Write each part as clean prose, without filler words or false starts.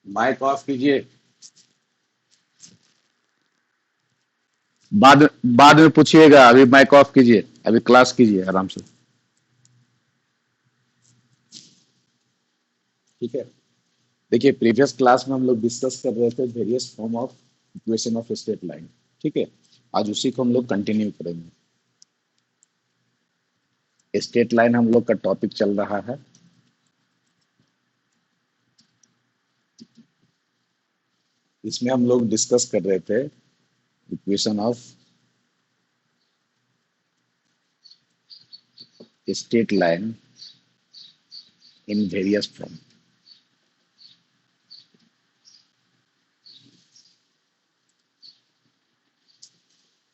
Mic off कीजिए। बाद बाद में पूछिएगा, अभी माइक ऑफ कीजिए, अभी क्लास कीजिए आराम से। ठीक है। देखिए, प्रीवियस क्लास में हम लोग डिस्कस कर रहे थे various form of equation of straight line. ठीक है। आज उसी को हम लोग कंटिन्यू करेंगे। स्ट्रेट लाइन हम लोग का टॉपिक चल रहा है। इसमें हम लोग डिस्कस कर रहे थे equation of straight line in various form.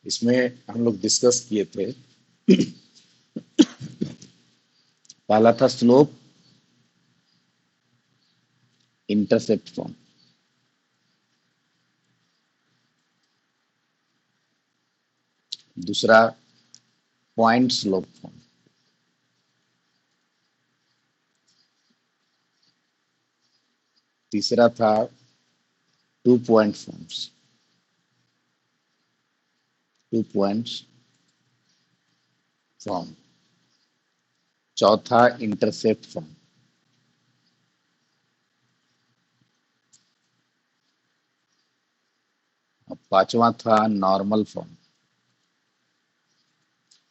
इसमें हम लोग डिस्कस किए थे, पहला था स्लोप इंटरसेप्ट फॉर्म, दूसरा पॉइंट स्लोप फॉर्म, तीसरा था two point forms, two points form, चौथा इंटरसेप्ट फॉर्म, और पांचवा था नॉर्मल फॉर्म।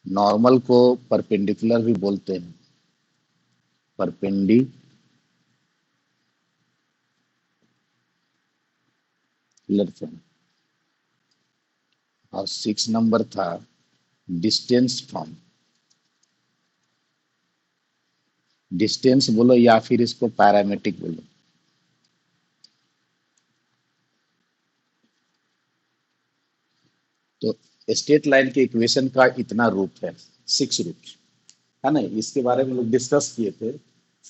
नॉर्मल को परपेंडिकुलर भी बोलते हैं, परपेंडिकुलर फॉर्म। और 6 नंबर था डिस्टेंस फॉर्म। डिस्टेंस बोलो या फिर इसको पैरामेट्रिक बोलो। तो स्ट्रेट लाइन के इक्वेशन का इतना रूप है, 6 रूप है ना। इसके बारे में लोग डिस्कस किए थे।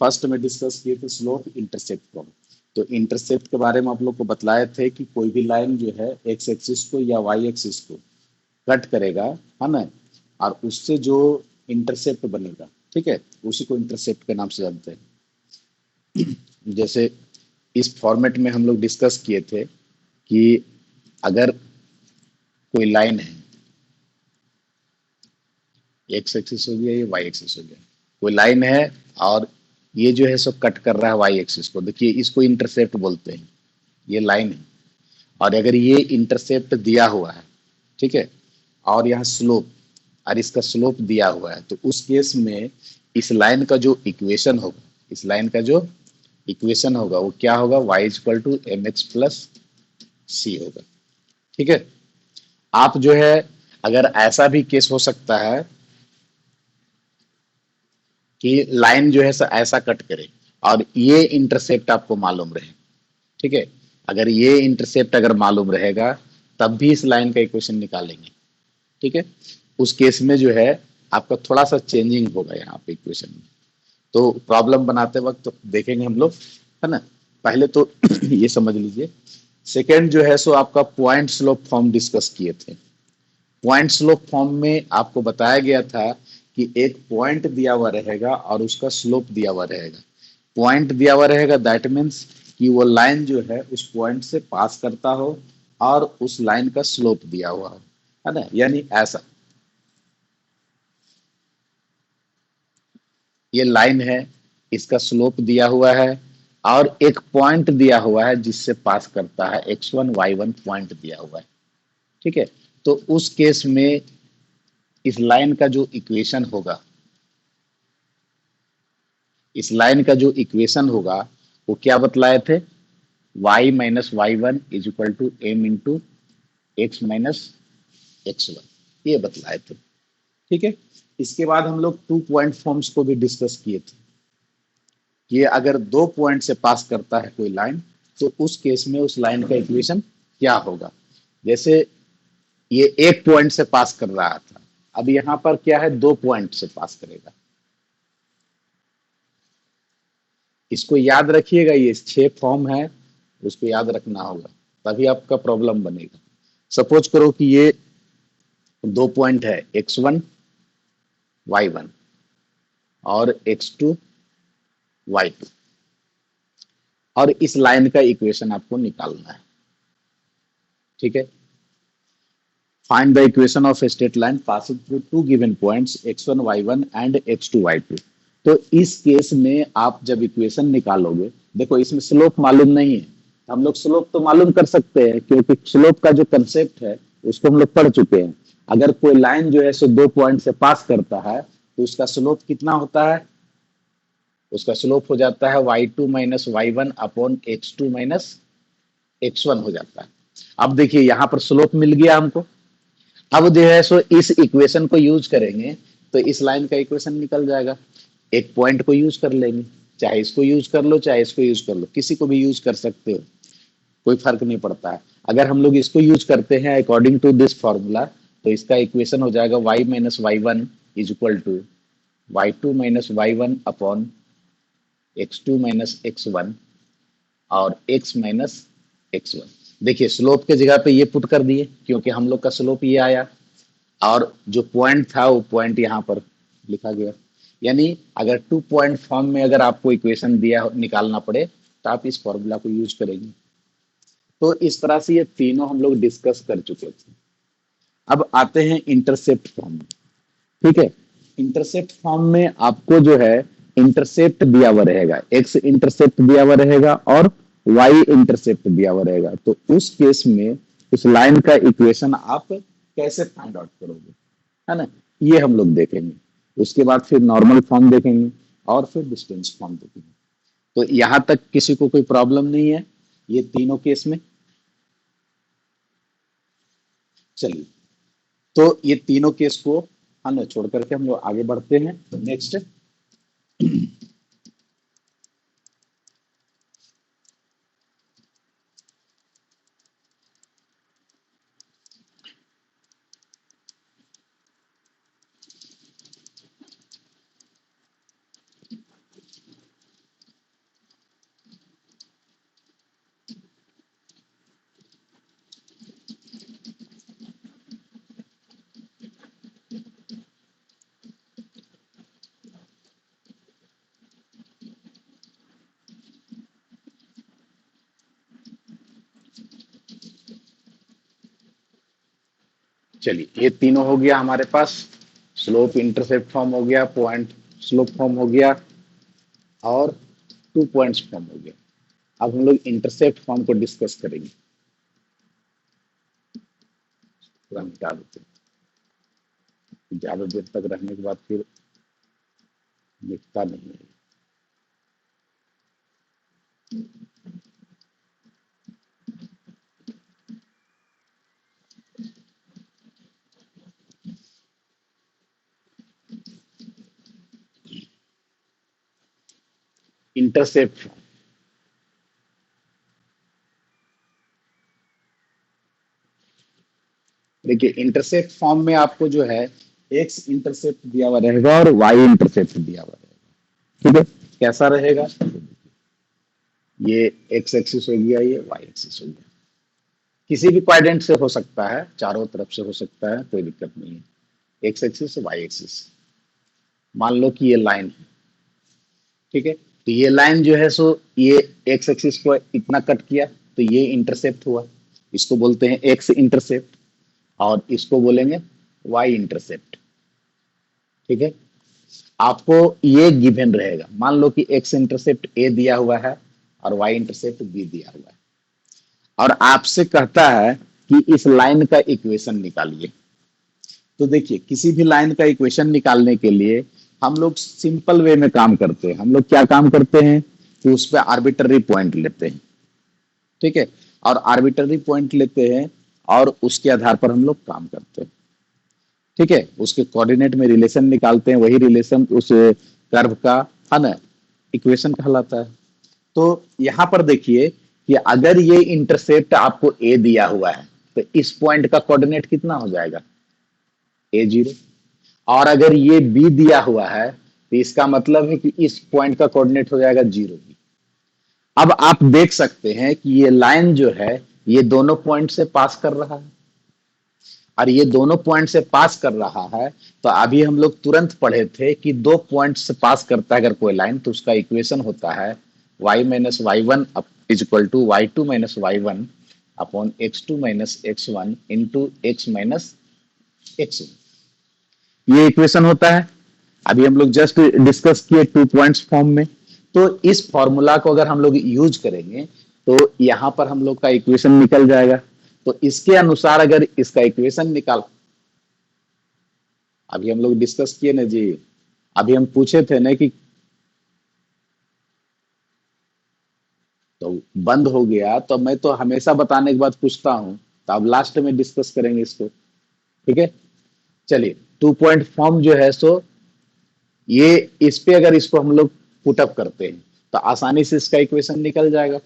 फर्स्ट में डिस्कस किए थे स्लोप इंटरसेप्ट फॉर्म। तो इंटरसेप्ट के बारे में आप लोग को बतलाए थे कि कोई भी लाइन जो है एक्स एक्सिस को या वाई एक्सिस को कट करेगा, है ना, और उससे जो इंटरसेप्ट बनेगा, ठीक है, उसी को इंटरसेप्ट के नाम से जानते हैं। जैसे इस फॉर्मेट में हम लोग डिस्कस किए थे कि अगर कोई लाइन है, एक्स एक्सिस हो गया, ये वाई एक्सिस हो गया, कोई लाइन है और ये जो है सो कट कर रहा है वाई एक्सिस को, देखिए इसको इंटरसेप्ट बोलते हैं। ये लाइन है और अगर ये इंटरसेप्ट दिया हुआ है, ठीक है, और यहाँ स्लोप और इसका स्लोप दिया हुआ है, तो उस केस में इस लाइन का जो इक्वेशन होगा, इस लाइन का जो इक्वेशन होगा वो क्या होगा, Y equal to M X plus C होगा। ठीक है। आप जो है, अगर ऐसा भी केस हो सकता है कि लाइन जो है ऐसा कट करे और ये इंटरसेप्ट आपको मालूम रहे, ठीक है, अगर ये इंटरसेप्ट अगर मालूम रहेगा तब भी इस लाइन का इक्वेशन निकालेंगे। ठीक है। उस केस में जो है आपका थोड़ा सा चेंजिंग होगा यहाँ पे इक्वेशन में, तो प्रॉब्लम बनाते वक्त तो देखेंगे हम लोग, है ना। पहले तो ये समझ लीजिए। सेकेंड जो है सो आपका पॉइंट स्लोप फॉर्म डिस्कस किए थे। पॉइंट स्लोप फॉर्म में आपको बताया गया था कि एक पॉइंट दिया हुआ रहेगा और उसका स्लोप दिया हुआ रहेगा। पॉइंट दिया हुआ रहेगा, दैट मीन्स कि वो लाइन जो है उस पॉइंट से पास करता हो और उस लाइन का स्लोप दिया हुआ हो, है ना, यानी ऐसा ये लाइन है, इसका स्लोप दिया हुआ है और एक पॉइंट दिया हुआ है जिससे पास करता है, x1 y1 पॉइंट दिया हुआ है। ठीक है। तो उस केस में इस लाइन का जो इक्वेशन होगा, इस लाइन का जो इक्वेशन होगा वो क्या बतलाए थे, y minus y one is equal to m into x minus x one, ये बतलाए थे। ठीक है। इसके बाद हम लोग टू पॉइंट फॉर्म्स को भी डिस्कस किए थे कि अगर दो पॉइंट से पास करता है कोई लाइन, तो उस केस में उस लाइन का इक्वेशन क्या होगा। जैसे ये एक पॉइंट से पास कर रहा था, अब यहाँ पर क्या है, दो पॉइंट से पास करेगा। इसको याद रखिएगा, ये 6 फॉर्म है, उसको याद रखना होगा, तभी आपका प्रॉब्लम बनेगा। सपोज करो कि ये दो पॉइंट है, x1 y1 और x2 y2। और इस लाइन का इक्वेशन आपको निकालना है। ठीक है, find the equation of a straight line passing through two given points x1 y1 and x2 y2। तो इस केस में आप जब इक्वेशन निकालोगे, देखो इसमें स्लोप मालूम नहीं है, हम लोग स्लोप तो मालूम कर सकते हैं क्योंकि स्लोप का जो कंसेप्ट है उसको हम लोग पढ़ चुके हैं। अगर कोई लाइन जो है सो 2 पॉइंट से पास करता है तो उसका स्लोप कितना होता है, उसका स्लोप हो जाता है y2 minus y1 upon x2 minus x1 हो जाता है। अब देखिए यहां पर स्लोप मिल गया हमको, अब जो है सो इस इक्वेशन को यूज करेंगे तो इस लाइन का इक्वेशन निकल जाएगा। एक पॉइंट को यूज कर लेंगे, चाहे इसको यूज कर लो चाहे इसको यूज कर लो, किसी को भी यूज कर सकते हो, कोई फर्क नहीं पड़ता है। अगर हम लोग इसको यूज करते हैं अकॉर्डिंग टू दिस फॉर्मूला तो इसका इक्वेशन हो जाएगा y minus y one is equal to y2 minus y one upon x2 minus x1 और x माइनस x1। देखिए स्लोप के जगह पे ये पुट कर दिए क्योंकि हम लोग का स्लोप ये आया और जो पॉइंट था वो पॉइंट यहाँ पर लिखा गया। यानी अगर 2 पॉइंट फॉर्म में अगर आपको इक्वेशन दिया निकालना पड़े तो आप इस फॉर्मूला को यूज करेंगे। तो इस तरह से ये तीनों हम लोग डिस्कस कर चुके थे। अब आते हैं इंटरसेप्ट फॉर्म में। ठीक है, इंटरसेप्ट फॉर्म में आपको जो है इंटरसेप्ट दिया हुआ रहेगा, एक्स इंटरसेप्ट दिया हुआ रहेगा और वाई इंटरसेप्ट दिया हुआ रहेगा। तो उस केस में उस लाइन का इक्वेशन आप कैसे फाइंड आउट करोगे, है ना, ये हम लोग देखेंगे। उसके बाद फिर नॉर्मल फॉर्म देखेंगे और फिर डिस्टेंस फॉर्म देखेंगे। तो यहां तक किसी को कोई प्रॉब्लम नहीं है ये तीनों केस में? चलिए, तो ये तीनों केस को हम छोड़ करके हम लोग आगे बढ़ते हैं। नेक्स्ट, चलिए ये तीनों हो गया हमारे पास, स्लोप इंटरसेप्ट फॉर्म हो गया, पॉइंट स्लोप फॉर्म हो गया और 2 पॉइंट्स फॉर्म हो गया। अब हम लोग इंटरसेप्ट फॉर्म को डिस्कस करेंगे। पूरा मिटा देते हैं, ज्यादा देर तक रहने के बाद फिर मिटता नहीं है। इंटरसेप्ट, देखिए इंटरसेप्ट फॉर्म में आपको जो है एक्स इंटरसेप्ट दिया हुआ रहेगा और वाई इंटरसेप्ट दिया हुआ रहेगा। ठीक है, कैसा रहेगा, ये एक्स एक्सिस हो गया, ये वाई एक्सिस हो गया। किसी भी क्वाड्रेंट से हो सकता है, चारों तरफ से हो सकता है, कोई दिक्कत नहीं है। एक्स एक्सिस वाई एक्सिस, मान लो कि ये लाइन है। ठीक है, तो ये लाइन जो है सो ये एक्स एक्सिस को इतना कट किया तो ये इंटरसेप्ट हुआ, इसको बोलते हैं एक्स इंटरसेप्ट और इसको बोलेंगे वाई इंटरसेप्ट। ठीक है, आपको ये गिवन रहेगा, मान लो कि एक्स इंटरसेप्ट ए दिया हुआ है और वाई इंटरसेप्ट बी दिया हुआ है और आपसे कहता है कि इस लाइन का इक्वेशन निकालिए। तो देखिए किसी भी लाइन का इक्वेशन निकालने के लिए हम लोग सिंपल वे में काम करते हैं। हम लोग क्या काम करते हैं कि उस पर आर्बिट्ररी पॉइंट लेते हैं। ठीक है, और आर्बिट्ररी पॉइंट लेते हैं और उसके आधार पर हम लोग काम करते हैं। ठीक है, उसके कोऑर्डिनेट में रिलेशन निकालते हैं, वही रिलेशन उस कर्व का, है ना, इक्वेशन कहलाता है। तो यहां पर देखिए कि अगर ये इंटरसेप्ट आपको ए दिया हुआ है तो इस पॉइंट का कोऑर्डिनेट कितना हो जाएगा, a0। और अगर ये बी दिया हुआ है तो इसका मतलब है कि इस पॉइंट का कोऑर्डिनेट हो जाएगा 0 बी। अब आप देख सकते हैं कि ये लाइन जो है ये दोनों पॉइंट से पास कर रहा है और ये दोनों पॉइंट से पास कर रहा है। तो अभी हम लोग तुरंत पढ़े थे कि 2 पॉइंट से पास करता है अगर कोई लाइन तो उसका इक्वेशन होता है y minus y one is equal to y2 minus y1 upon x2 minus x1 into x minus x1। ये इक्वेशन होता है। अभी हम लोग जस्ट डिस्कस किए 2 पॉइंट्स फॉर्म में। तो इस फॉर्मूला को अगर हम लोग यूज करेंगे तो यहां पर हम लोग का इक्वेशन निकल जाएगा। तो इसके अनुसार अगर इसका इक्वेशन निकाल, अभी हम लोग डिस्कस किए ना जी, अभी हम पूछे थे ना कि तो बंद हो गया, तो मैं तो हमेशा बताने के बाद पूछता हूं, तो अब लास्ट में डिस्कस करेंगे इसको। ठीक है, चलिए 2 पॉइंट फॉर्म जो है सो ये, इस पे अगर इसको हम लोग पुटअप करते हैं तो आसानी से इसका इक्वेशन निकल जाएगा,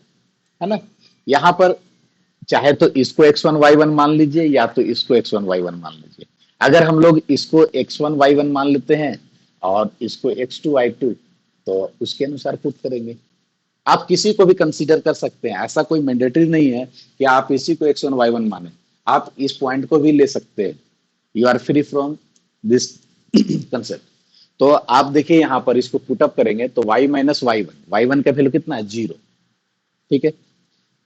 है ना। यहां पर चाहे तो इसको x1 y1 मान लीजिए या तो इसको x1 y1 मान लीजिए। अगर हम लोग इसको x1 y1 मान लेते हैं और इसको x2 y2, तो उसके अनुसार पुट करेंगे। आप किसी को भी कंसीडर कर सकते हैं, ऐसा कोई मैंडेटरी नहीं है कि आप इसी को x1 y1 माने। आप इस पॉइंट को भी ले सकते हैं। You are free from this concept. तो आप देखिए यहां पर इसको पुटअप करेंगे तो y माइनस y1 का वैल्यू कितना है, 0। ठीक है,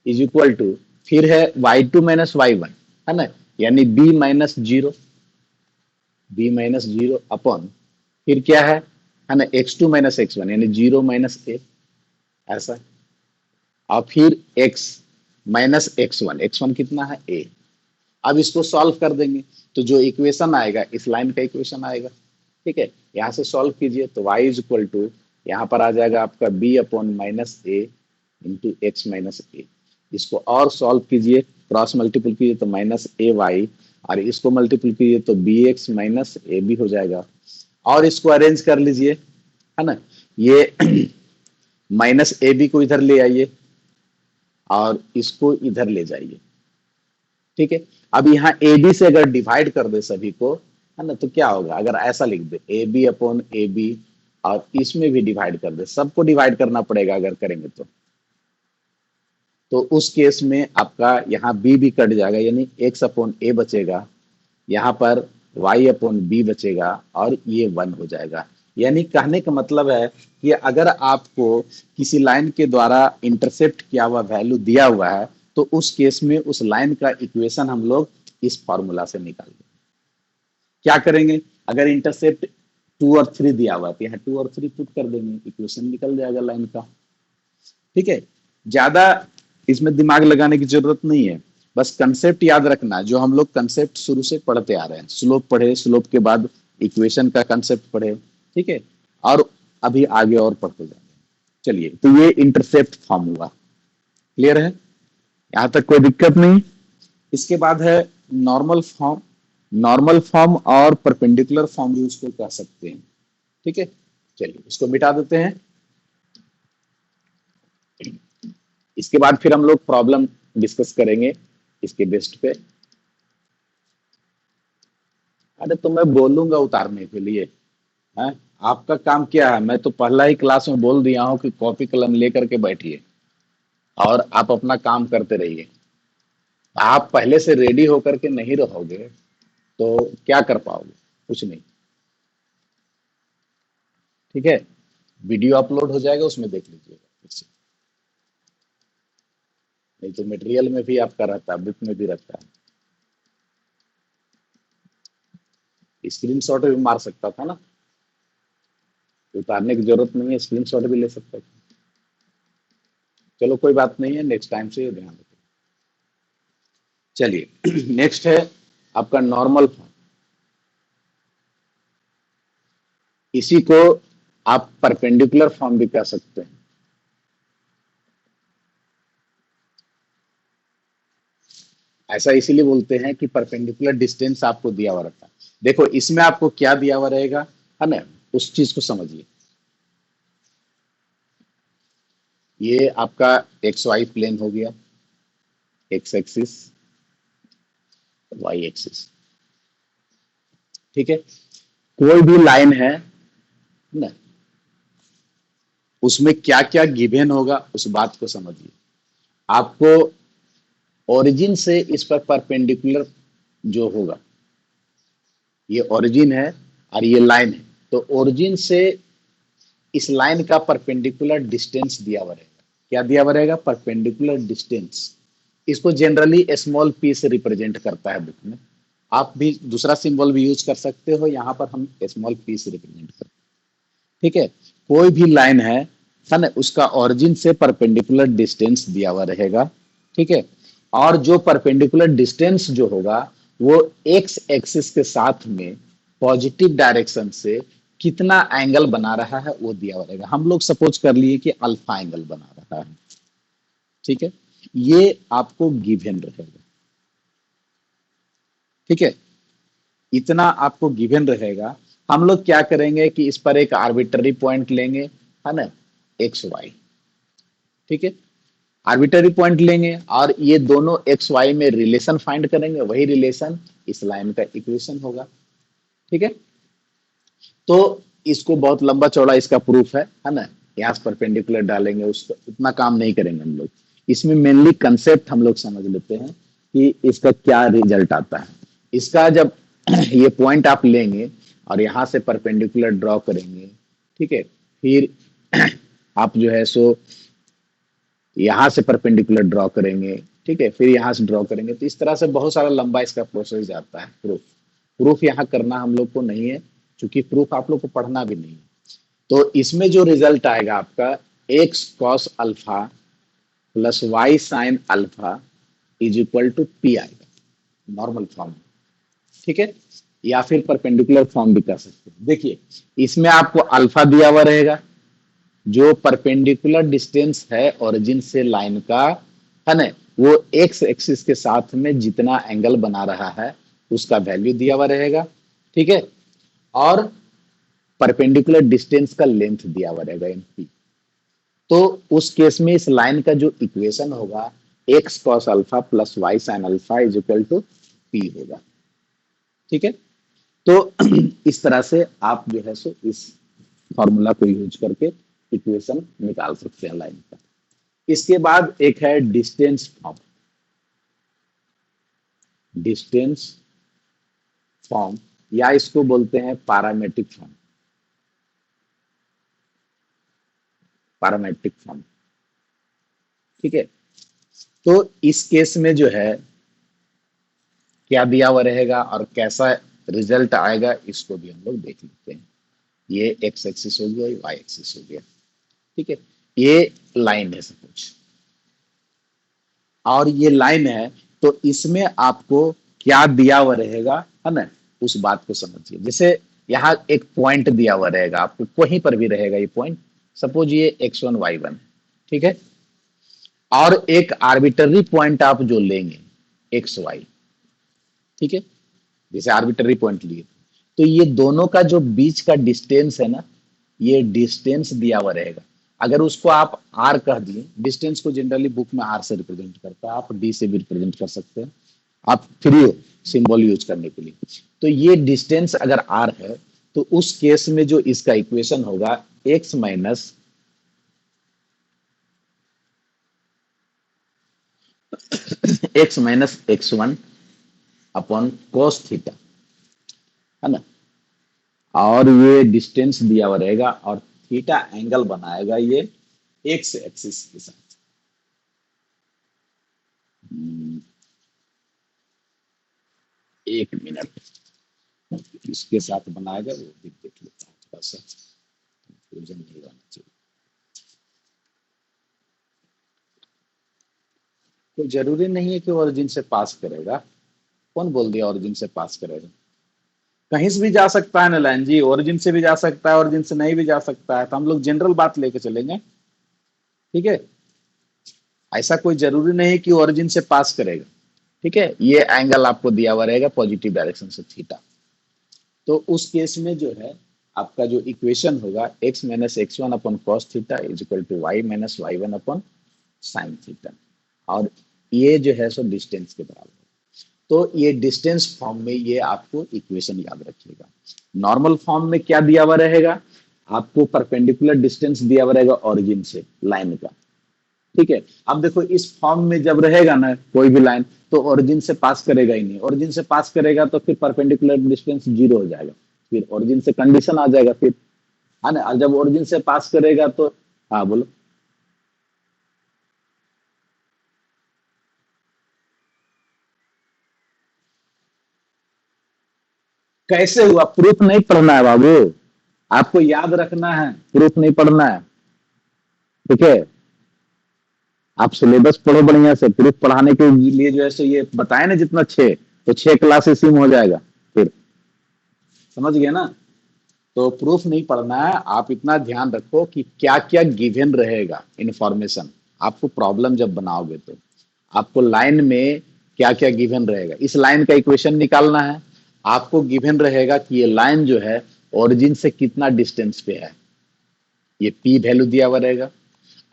इज इक्वल टू, फिर है y2 माइनस y1, है ना, यानी b माइनस 0, अपॉन फिर क्या है ना, x2 माइनस x1 यानी 0 माइनस a, ऐसा। और फिर x माइनस x1 कितना है, a। अब इसको सॉल्व कर देंगे तो जो इक्वेशन आएगा इस लाइन का इक्वेशन आएगा। ठीक है, यहां से सॉल्व कीजिए तो y इज इक्वल टू, यहां पर आ जाएगा आपका b upon minus a into x minus A. इसको और सॉल्व कीजिए, क्रॉस मल्टीपल कीजिए तो माइनस ए वाई, और इसको मल्टीपल कीजिए तो b x minus a b हो जाएगा। और इसको अरेंज कर लीजिए, है ना, ये माइनस ए बी को इधर ले आइए और इसको इधर ले जाइए। ठीक है, अब यहाँ ए बी से अगर डिवाइड कर दे सभी को, है ना, तो क्या होगा, अगर ऐसा लिख दे A B upon A B और इसमें भी डिवाइड कर दे, सबको डिवाइड करना पड़ेगा अगर करेंगे तो उस केस में आपका यहाँ बी भी कट जाएगा, यानी एक्स अपॉन ए बचेगा, यहाँ पर y अपॉन बी बचेगा और ये 1 हो जाएगा। यानी कहने का मतलब है कि अगर आपको किसी लाइन के द्वारा इंटरसेप्ट किया हुआ वैल्यू दिया हुआ है तो उस केस में उस लाइन का इक्वेशन हम लोग इस फॉर्मूला से निकाल देंगे। क्या करेंगे, अगर इंटरसेप्ट 2 और 3 दिया हुआ है तो यहाँ 2 और 3 पुट कर देंगे, इक्वेशन निकल जाएगा लाइन का। ठीक है, ज्यादा इसमें दिमाग लगाने की जरूरत नहीं है, बस कंसेप्ट याद रखना। जो हम लोग कंसेप्ट शुरू से पढ़ते आ रहे हैं, स्लोप पढ़े, स्लोप के बाद इक्वेशन का कंसेप्ट पढ़े। ठीक है, और अभी आगे और पढ़ते जाएंगे। चलिए, तो ये इंटरसेप्ट फॉर्म हुआ, क्लियर है, यहां तक कोई दिक्कत नहीं। इसके बाद है नॉर्मल फॉर्म। नॉर्मल फॉर्म और परपेंडिकुलर फॉर्म भी उसको कह सकते हैं। ठीक है, चलिए इसको मिटा देते हैं। इसके बाद फिर हम लोग प्रॉब्लम डिस्कस करेंगे इसके बेस्ट पे। अरे तो मैं बोलूंगा उतारने के लिए, है, आपका काम क्या है, मैं तो पहला ही क्लास में बोल दिया हूं कि कॉपी कलम लेकर के बैठिए और आप अपना काम करते रहिए। आप पहले से रेडी होकर के नहीं रहोगे तो क्या कर पाओगे, कुछ नहीं। ठीक है, वीडियो अपलोड हो जाएगा, उसमें देख लीजिएगा फिर से। नहीं तो मटेरियल में भी आपका रहता है, बुक में भी रहता है, स्क्रीनशॉट भी मार सकता था ना, उतारने की जरूरत नहीं है, स्क्रीनशॉट भी ले सकता था। चलो कोई बात नहीं है, नेक्स्ट टाइम से ये ध्यान रखिए। चलिए नेक्स्ट है आपका नॉर्मल फॉर्म। इसी को आप परपेंडिकुलर फॉर्म भी कह सकते हैं। ऐसा इसीलिए बोलते हैं कि परपेंडिकुलर डिस्टेंस आपको दिया हुआ रहता है। देखो इसमें आपको क्या दिया हुआ रहेगा, है ना, उस चीज को समझिए। ये आपका एक्स वाई प्लेन हो गया, एक्स एक्सिस, वाई एक्सिस। ठीक है, कोई भी लाइन है ना, उसमें क्या क्या गिवन होगा उस बात को समझिए। आपको ओरिजिन से इस पर परपेंडिकुलर जो होगा, ये ओरिजिन है और ये लाइन है, तो ओरिजिन से इस लाइन का परपेंडिकुलर डिस्टेंस दिया हुआ रहेगा। क्या दिया हुआ रहेगा, परपेंडिकुलर डिस्टेंस। इसको जनरली स्मॉल पी से रिप्रेजेंट करता है बुक में, आप भी दूसरा सिंबल भी यूज कर सकते हो, यहाँ पर हम स्मॉल पी से रिप्रेजेंट करते हैं। ठीक है, कोई भी लाइन है ना, उसका ओरिजिन से परपेंडिकुलर डिस्टेंस दिया हुआ रहेगा। ठीक है, और जो परपेंडिकुलर डिस्टेंस जो होगा वो एक्स एक्सिस के साथ में पॉजिटिव डायरेक्शन से कितना एंगल बना रहा है वो दिया हुआ रहेगा। हम लोग सपोज कर लिए कि अल्फा एंगल बना रहा है। ठीक है, ये आपको गिवन रहेगा। ठीक है, इतना आपको गिवन रहेगा। हम लोग क्या करेंगे कि इस पर एक आर्बिट्ररी पॉइंट लेंगे, है ना, एक्स वाई। ठीक है, आर्बिट्ररी पॉइंट लेंगे और ये दोनों एक्स वाई में रिलेशन फाइंड करेंगे, वही रिलेशन इस लाइन का इक्वेशन होगा। ठीक है, तो इसको बहुत लंबा चौड़ा इसका प्रूफ है ना, यहाँ से परपेंडिकुलर डालेंगे, उसको इतना काम नहीं करेंगे हम लोग। इसमें मेनली कंसेप्ट हम लोग समझ लेते हैं कि इसका क्या रिजल्ट आता है। इसका जब ये पॉइंट आप लेंगे और यहाँ से परपेंडिकुलर ड्रॉ करेंगे, ठीक है, फिर आप जो है सो यहाँ से परपेंडिकुलर ड्रॉ करेंगे, ठीक है, फिर यहाँ से ड्रॉ करेंगे, तो इस तरह से बहुत सारा लंबा इसका प्रोसेस जाता है। प्रूफ प्रूफ यहाँ करना हम लोग को नहीं है, क्योंकि प्रूफ आप लोग को पढ़ना भी नहीं है। तो इसमें जो रिजल्ट आएगा आपका x cos alpha plus y sine alpha is equal to p आएगा, नॉर्मल फॉर्म। ठीक है, या फिर परपेंडिकुलर फॉर्म भी कर सकते हैं। देखिए, इसमें आपको अल्फा दिया हुआ रहेगा, जो परपेंडिकुलर डिस्टेंस है ओरिजिन से लाइन का, है ना, वो एक्स एक्सिस के साथ में जितना एंगल बना रहा है उसका वैल्यू दिया हुआ रहेगा। ठीक है, और परपेंडिकुलर डिस्टेंस का लेंथ दिया हुआ रहेगा एम पी। तो उस केस में इस लाइन का जो इक्वेशन होगा x cos alpha plus y sine alpha is equal to p होगा। ठीक है, तो इस तरह से आप जो है सो इस फॉर्मूला को यूज करके इक्वेशन निकाल सकते हैं लाइन का। इसके बाद एक है डिस्टेंस फॉर्म। डिस्टेंस फॉर्म या इसको बोलते हैं पैरामीट्रिक फॉर्म। पैरामीट्रिक फॉर्म, ठीक है, तो इस केस में जो है क्या दिया हुआ रहेगा और कैसा रिजल्ट आएगा इसको भी हम लोग देख लेते हैं। ये एक्स एक्सिस हो गया, वाई एक्सिस हो गया। ठीक है, ये लाइन है सपोज, और ये लाइन है, तो इसमें आपको क्या दिया हुआ रहेगा, है ना, उस बात को समझिए। जैसे यहाँ एक पॉइंट दिया हुआ रहेगा आपको, कहीं पर भी रहेगा ये पॉइंट, सपोज ये x1 y1, ठीक है, और एक आर्बिट्ररी पॉइंट आप जो लेंगे एक्स वाई, ठीक है, जैसे आर्बिट्ररी पॉइंट लिए, तो ये दोनों का जो बीच का डिस्टेंस है ना, ये डिस्टेंस दिया हुआ रहेगा। अगर उसको आप आर कह दिए, डिस्टेंस को जनरली बुक में आर से रिप्रेजेंट करता है, आप डी से भी रिप्रेजेंट कर सकते हैं, आप फ्री हो सिंबल यूज करने के लिए। तो ये डिस्टेंस अगर आर है, तो उस केस में जो इसका इक्वेशन होगा x minus x1 upon cos theta, है ना, और ये डिस्टेंस दिया हुआ रहेगा और थीटा एंगल बनाएगा ये एक्स एक्सिस के साथ। एक मिनट, इसके साथ बनाएगा वो भी देख लेता हूँ, थोड़ा सा कंफ्यूजन नहीं रहना चाहिए। तो जरूरी नहीं है कि ओरिजिन से पास करेगा। कौन बोल दिया ओरिजिन से पास करेगा? कहीं से भी जा सकता है ना लाइन जी, ओरिजिन से भी जा सकता है, ओरिजिन से नहीं भी जा सकता है, तो हम लोग जनरल बात लेके चलेंगे। ठीक है, ऐसा कोई जरूरी नहीं कि ओरिजिन से पास करेगा। ठीक है, ये एंगल आपको दिया हुआ रहेगा पॉजिटिव डायरेक्शन से थीटा। तो उस केस में जो है आपका जो इक्वेशन होगा x minus x1 upon cos theta is equal to y minus y1 upon sine theta, और ये जो है सो डिस्टेंस के बराबर। तो ये डिस्टेंस फॉर्म में ये आपको इक्वेशन याद रखिएगा। नॉर्मल फॉर्म में क्या दिया हुआ रहेगा, आपको परपेंडिकुलर डिस्टेंस दिया हुआ रहेगा ओरिजिन से लाइन का। ठीक है, अब देखो इस फॉर्म में जब रहेगा ना कोई भी लाइन, तो ओरिजिन से पास करेगा ही नहीं। ओरिजिन से पास करेगा तो फिर परपेंडिकुलर डिस्टेंस जीरो हो जाएगा, फिर ओरिजिन से कंडीशन आ जाएगा फिर, है ना। जब ओरिजिन से पास करेगा तो हाँ बोलो। कैसे हुआ? प्रूफ नहीं पढ़ना है बाबू, आपको याद रखना है, प्रूफ नहीं पढ़ना है। ठीक है, आप सिलेबस पढ़ो बढ़िया से, प्रूफ पढ़ाने के लिए जो है सो ये बताए ना जितना छह, तो छह क्लास इसी में हो जाएगा फिर। समझ गए ना? तो प्रूफ नहीं पढ़ना है, आप इतना ध्यान रखो कि क्या क्या गिवन रहेगा इंफॉर्मेशन। आपको प्रॉब्लम जब बनाओगे तो आपको लाइन में क्या क्या गिवन रहेगा, इस लाइन का इक्वेशन निकालना है। आपको गिवन रहेगा कि ये लाइन जो है ओरिजिन से कितना डिस्टेंस पे है, ये पी वैल्यू दिया हुआ रहेगा।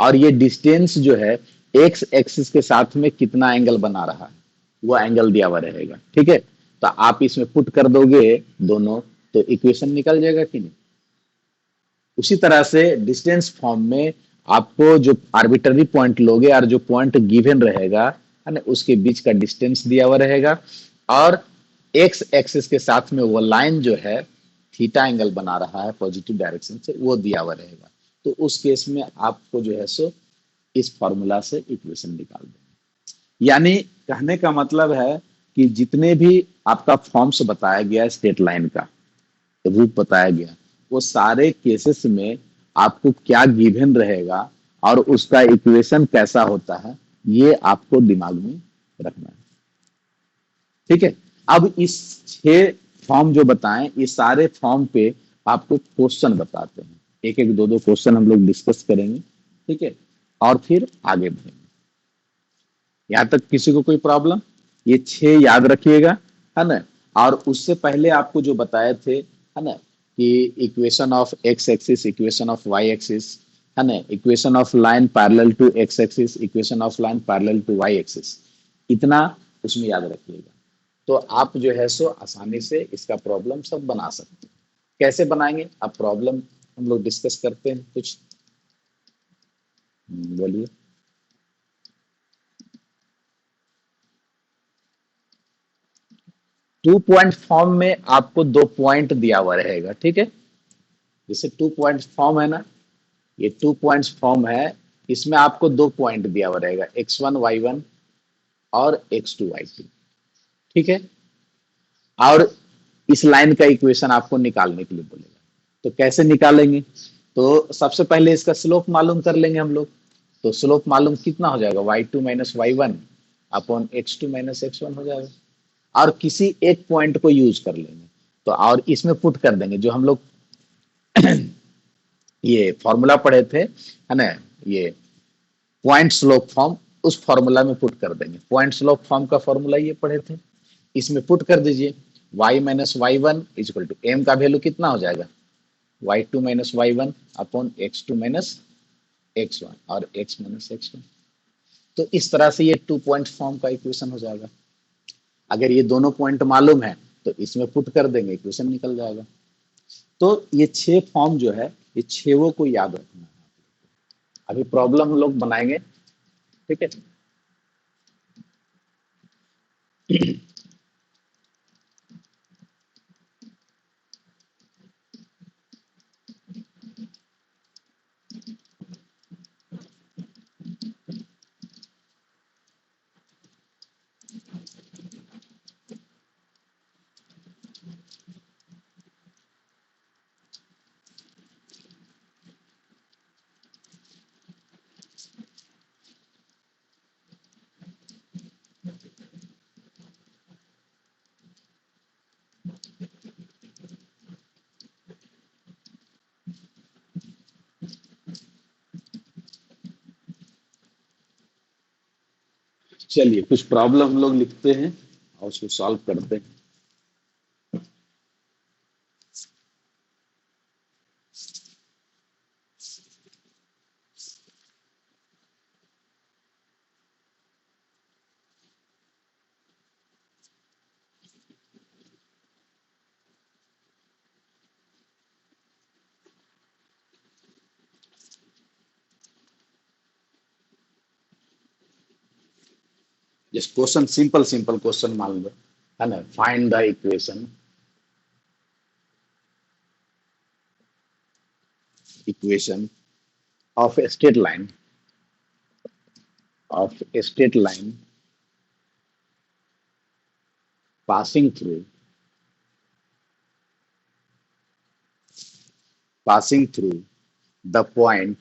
और ये डिस्टेंस जो है एक्स एक्सिस के साथ में कितना एंगल बना रहा है, वो एंगल दिया हुआ रहेगा। ठीक है, तो आप इसमें पुट कर दोगे दोनों, तो इक्वेशन निकल जाएगा कि नहीं। उसी तरह से डिस्टेंस फॉर्म में आपको जो आर्बिटरी पॉइंट लोगे और जो पॉइंट गिवन रहेगा है ना, उसके बीच का डिस्टेंस दिया हुआ रहेगा। और एक्स एक्सिस के साथ में वो लाइन जो है थीटा एंगल बना रहा है पॉजिटिव डायरेक्शन से, वो दिया हुआ रहेगा। तो उस केस में आपको जो है सो इस फॉर्मूला से इक्वेशन निकाल दें। यानी कहने का मतलब है कि जितने भी आपका फॉर्म्स बताया गया स्ट्रेट लाइन का रूप बताया गया, वो सारे केसेस में आपको क्या गिवन रहेगा और उसका इक्वेशन कैसा होता है, ये आपको दिमाग में रखना है। ठीक है, अब इस छह फॉर्म जो बताएं, ये सारे फॉर्म पे आपको क्वेश्चन बताते हैं। एक एक दो दो क्वेश्चन हम लोग डिस्कस करेंगे। ठीक है, और फिर आगे बढ़ेंगे। यहां तक किसी को कोई प्रॉब्लम? ये छह याद रखिएगा, है ना। और उससे पहले आपको जो बताए थे, है ना, कि equation of x axis, equation of y axis, है ना, equation of line parallel to x axis, equation of line parallel to y axis, इतना उसमें याद रखिएगा। तो आप जो है सो आसानी से इसका प्रॉब्लम सब बना सकते हैं। कैसे बनाएंगे अब प्रॉब्लम हम लोग डिस्कस करते हैं कुछ। बोलिए। 2 पॉइंट फॉर्म में आपको 2 पॉइंट दिया हुआ रहेगा। ठीक है, जैसे 2 पॉइंट फॉर्म है ना, ये 2 पॉइंट फॉर्म है, इसमें आपको 2 पॉइंट दिया हुआ रहेगा, x1 y1 और x2 y2। ठीक है, और इस लाइन का इक्वेशन आपको निकालने के लिए बोलेगा। तो कैसे निकालेंगे? तो सबसे पहले इसका स्लोप मालूम कर लेंगे हम लोग। तो स्लोप मालूम कितना हो जाएगा, y2 minus y1 upon x2 minus x1 हो जाएगा। और किसी एक पॉइंट को यूज कर लेंगे, तो और इसमें पुट कर देंगे जो हम लोग ये फॉर्मूला पढ़े थे, है ना, ये पॉइंट स्लोप फॉर्म, उस फॉर्मूला में पुट कर देंगे। पॉइंट स्लोप फॉर्म का फॉर्मूला ये पढ़े थे, इसमें पुट कर दीजिए। y minus y one is equal to m का वैल्यू कितना हो जाएगा, y2 minus y one upon x2 minus x1 और x माइनस x1। तो इस तरह से ये 2 पॉइंट फॉर्म का इक्वेशन हो जाएगा। अगर ये दोनों पॉइंट मालूम है तो इसमें पुट कर देंगे, इक्वेशन निकल जाएगा। तो ये छह फॉर्म जो है, ये छेवों को याद रखना है। अभी प्रॉब्लम हम लोग बनाएंगे। ठीक है, चलिए कुछ प्रॉब्लम हम लोग लिखते हैं और उसको सॉल्व करते हैं। Just question, simple simple question मान लो, है ना। Find the equation, equation of a straight line, of a straight line passing through passing through the point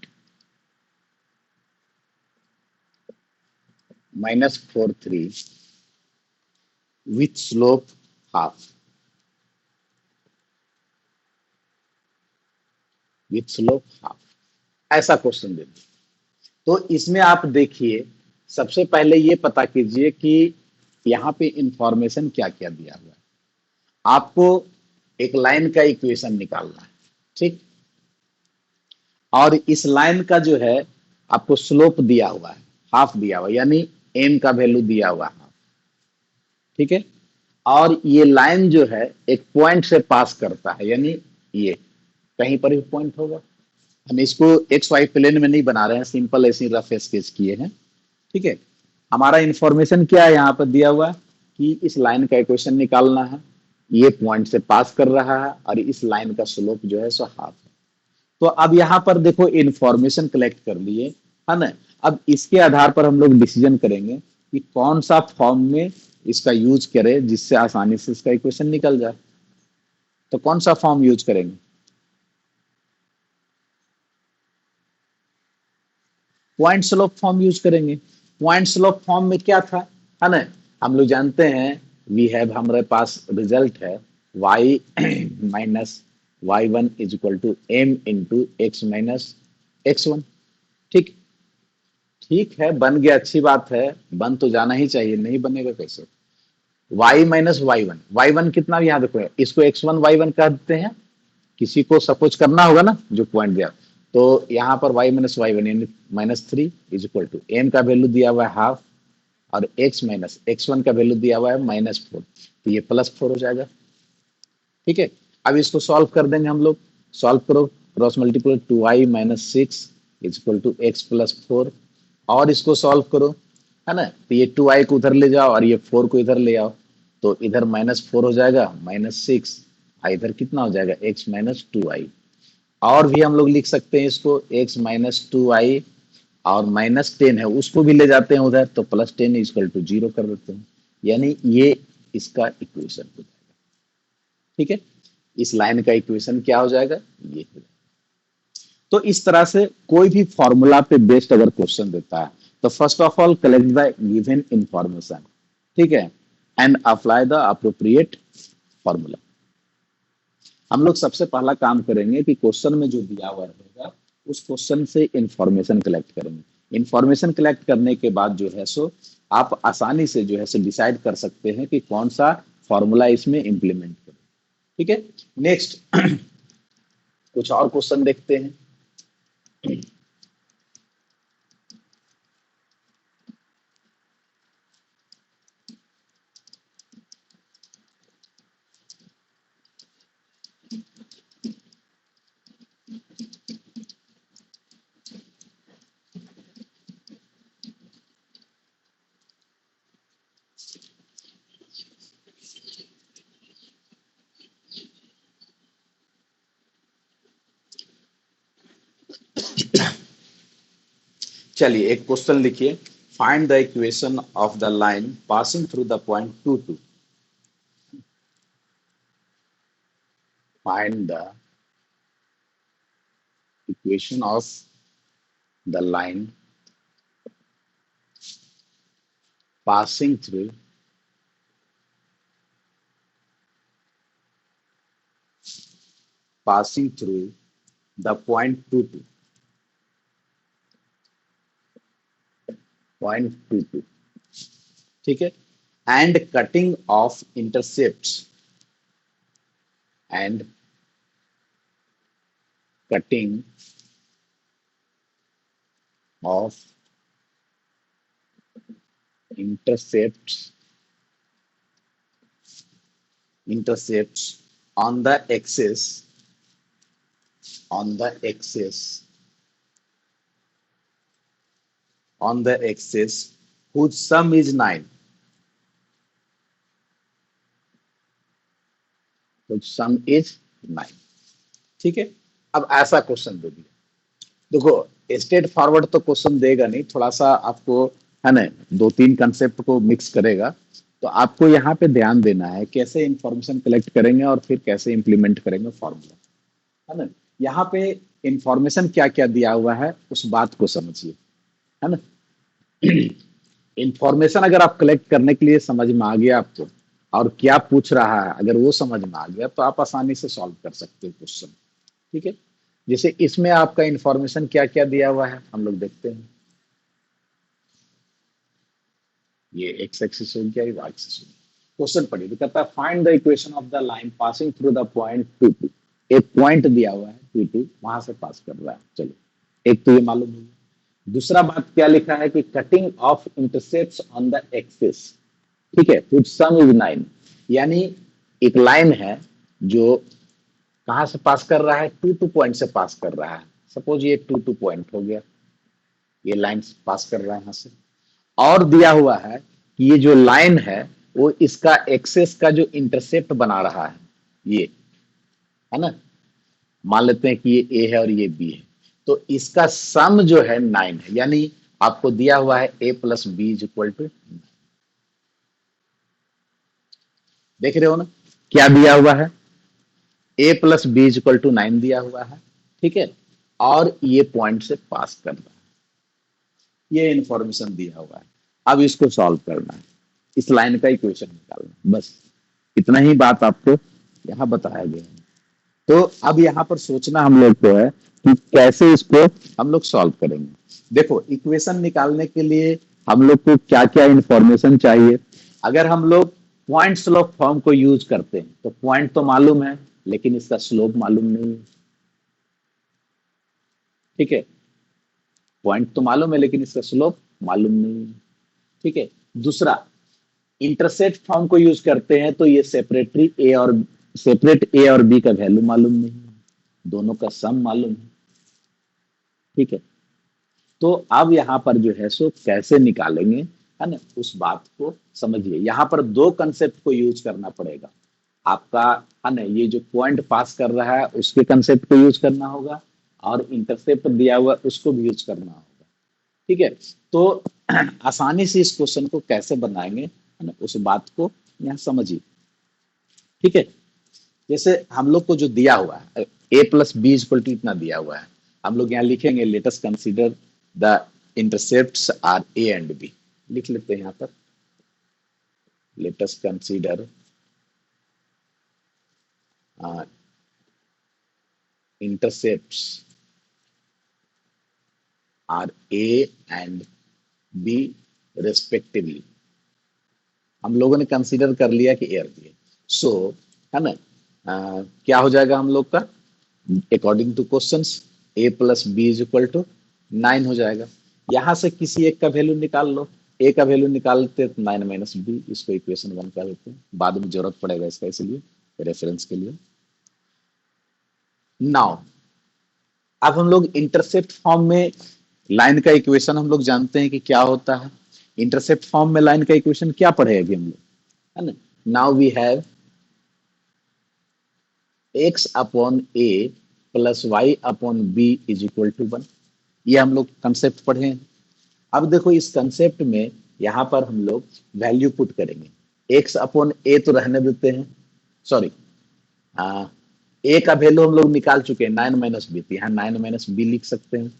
-4 3 with slope half, with slope half, ऐसा क्वेश्चन दे दिया। तो इसमें आप देखिए, सबसे पहले ये पता कीजिए कि यहाँ पे इंफॉर्मेशन क्या क्या दिया हुआ है। आपको एक लाइन का इक्वेशन निकालना है, ठीक। और इस लाइन का जो है आपको स्लोप दिया हुआ है, हाफ दिया हुआ है, यानी एम का वैल्यू दिया हुआ है हाफ, ठीक है। और ये लाइन जो है एक पॉइंट से पास करता है, यानी ये कहीं पर भी पॉइंट होगा। हम इसको एक्स वाई प्लेन में नहीं बना रहे हैं, सिंपल ऐसे रफ स्केच किए हैं, ठीक है। हमारा इंफॉर्मेशन क्या है यहाँ पर दिया हुआ है कि इस लाइन का इक्वेशन निकालना है, ये पॉइंट से पास कर रहा है और इस लाइन का स्लोप जो है सो हाफ है। तो अब यहाँ पर देखो इंफॉर्मेशन कलेक्ट कर लिए, है ना। अब इसके आधार पर हम लोग डिसीजन करेंगे कि कौन सा फॉर्म में इसका यूज करें जिससे आसानी से इसका इक्वेशन निकल जाए। तो कौन सा फॉर्म यूज करेंगे? पॉइंट स्लोप फॉर्म यूज करेंगे। पॉइंट स्लोप फॉर्म में क्या था, है ना, हम लोग जानते हैं वी हैव, हमारे पास रिजल्ट है y minus y1 is equal to m into x minus x1, ठीक। ठीक है, बन गया, अच्छी बात है, बन तो जाना ही चाहिए, नहीं बनेगा कैसे। y माइनस y1 कितना, यहाँ देखो इसको x1 y1 कह देते हैं, किसी को सपोज करना होगा ना जो पॉइंट दिया। तो यहाँ पर y माइनस y1 यानी -3 इज इक्वल टू m का वैल्यू दिया हुआ है हाफ, और x माइनस x1 का वैल्यू दिया हुआ है -4, तो ये +4 हो जाएगा, ठीक है। अब इसको सॉल्व कर देंगे हम लोग, सॉल्व करो, cross multiply 2y minus 6 is equal to x plus 4, और इसको सॉल्व करो, है ना। तो ये 2y को उधर ले जाओ और ये 4 को इधर ले आओ, तो इधर -4 हो जाएगा, -6, इधर कितना हो जाएगा x माइनस 2y। और भी हम लोग लिख सकते हैं इसको x माइनस 2y, और -10 है उसको भी ले जाते हैं उधर, तो +10 इक्वल टू 0 कर देते हैं, यानी ये इसका इक्वेशन हो जाएगा, ठीक है। इस लाइन का इक्वेशन क्या हो जाएगा, ये हो जाएगा। तो इस तरह से कोई भी फॉर्मूला पे बेस्ड अगर क्वेश्चन देता है तो first of all collect the given information, ठीक है, and apply the appropriate formula. हम लोग सबसे पहला काम करेंगे कि क्वेश्चन में जो दिया हुआ रहेगा उस क्वेश्चन से इंफॉर्मेशन कलेक्ट करेंगे। इंफॉर्मेशन कलेक्ट करने के बाद जो है सो आप आसानी से जो है सो डिसाइड कर सकते हैं कि कौन सा फॉर्मूला इसमें इंप्लीमेंट करें, ठीक है। नेक्स्ट कुछ और क्वेश्चन देखते हैं। चलिए एक क्वेश्चन लिखिए, find the equation of the line passing through the point 2 2। Find the equation of the line passing through the point 2 2, point 2 2, ठीक है, and cutting of intercepts, and cutting of intercepts on the axis whose sum is 9, whose sum is 9, ठीक है। अब ऐसा question दे दिया, देखो straight forward तो question देगा नहीं, थोड़ा सा आपको, है ना, दो तीन कंसेप्ट को मिक्स करेगा। तो आपको यहाँ पे ध्यान देना है कैसे इंफॉर्मेशन कलेक्ट करेंगे और फिर कैसे इंप्लीमेंट करेंगे फॉर्मूला, है ना। यहाँ पे इंफॉर्मेशन क्या क्या दिया हुआ है उस बात को समझिए, है ना। इंफॉर्मेशन अगर आप कलेक्ट करने के लिए समझ में आ गया आपको, और क्या पूछ रहा है अगर वो समझ में आ गया, तो आप आसानी से सॉल्व कर सकते हो क्वेश्चन। ठीक है, जैसे इसमें आपका इंफॉर्मेशन क्या क्या दिया हुआ है हम लोग देखते हैं। ये एक्स एक्सिस हो गया, ये वाई एक्सिस हो गया। क्वेश्चन पढ़िए, तो कहता है find the equation of the line passing through the point two two. एक पॉइंट दिया हुआ है टू टू, वहां से पास कर रहा है। चलो, एक तो ये मालूम है। दूसरा बात क्या लिखा है कि cutting of intercepts on the axis. ठीक है, विच सम इज 9, यानी एक लाइन है जो कहां से पास कर रहा है, टू टू पॉइंट से पास कर रहा है। सपोज ये टू टू पॉइंट हो गया, ये लाइन पास कर रहा है यहां से। और दिया हुआ है कि ये जो लाइन है वो इसका एक्सेस का जो इंटरसेप्ट बना रहा है, ये है ना। मान लेते हैं कि ये ए है और ये बी है, तो इसका सम जो है 9 है, यानी आपको दिया हुआ है ए plus B is equal to. देख रहे हो ना क्या दिया हुआ है, ए plus B is equal to 9 दिया हुआ है। ठीक है, और ये पॉइंट से पास कर रहा है, ये इंफॉर्मेशन दिया हुआ है। अब इसको सॉल्व करना है, इस लाइन का इक्वेशन निकालना है, बस इतना ही बात आपको यहाँ बताया गया है। तो अब यहाँ पर सोचना हम लोग को है कि कैसे इसको हम लोग सॉल्व करेंगे। देखो, इक्वेशन निकालने के लिए हम लोग को क्या क्या इंफॉर्मेशन चाहिए। अगर हम लोग पॉइंट स्लोप फॉर्म को यूज करते हैं तो पॉइंट तो मालूम है, लेकिन इसका स्लोप मालूम नहीं है। ठीक है, पॉइंट तो मालूम है लेकिन इसका स्लोप मालूम नहीं है। ठीक है, दूसरा, इंटरसेप्ट फॉर्म को यूज करते हैं तो ये सेपरेट ए और बी का वैल्यू मालूम नहीं है, दोनों का सम मालूम है। ठीक है, तो अब यहाँ पर जो है सो कैसे निकालेंगे, है ना, उस बात को समझिए। यहाँ पर दो कंसेप्ट को यूज करना पड़ेगा आपका, है ना। ये जो पॉइंट पास कर रहा है उसके कंसेप्ट को यूज करना होगा, और इंटरसेप्ट दिया हुआ उसको भी यूज करना होगा। ठीक है, तो आसानी से इस क्वेश्चन को कैसे बनाएंगे, है ना, उस बात को यहाँ समझिए। ठीक है, जैसे हम लोग को जो दिया हुआ है ए प्लस बी इक्वल टू इतना दिया हुआ है, हम लोग यहाँ लिखेंगे let us consider the intercepts are a and b. लिख लेते हैं यहाँ पर, let us consider intercepts are a and b respectively. हम लोगों ने कंसीडर कर लिया कि ए और बी है, सो है ना। क्या हो जाएगा हम लोग का, according to questions a plus B is equal to 9 हो जाएगा। यहां से किसी एक का वैल्यू निकाल लो, ए का वैल्यू निकालते तो 9 माइनस बी, इसको इक्वेशन 1 कर देते हैं, बाद में जरूरत पड़ेगा इसका, इसलिए रेफरेंस के लिए। नाउ अब हम लोग इंटरसेप्ट फॉर्म में लाइन का इक्वेशन हम लोग जानते हैं कि क्या होता है। इंटरसेप्ट फॉर्म में लाइन का इक्वेशन क्या पढ़े अभी हम लोग, है ना। Now we have x upon a plus y upon b is equal to 1। ये हम लोग कंसेप्ट पढ़े हैं। अब देखो इस कंसेप्ट में यहां पर हम लोग वैल्यू पुट करेंगे। x अपॉन ए तो रहने देते हैं, सॉरी, ए का वैल्यू हम लोग निकाल चुके हैं 9 माइनस बी, यहाँ 9 माइनस बी लिख सकते हैं,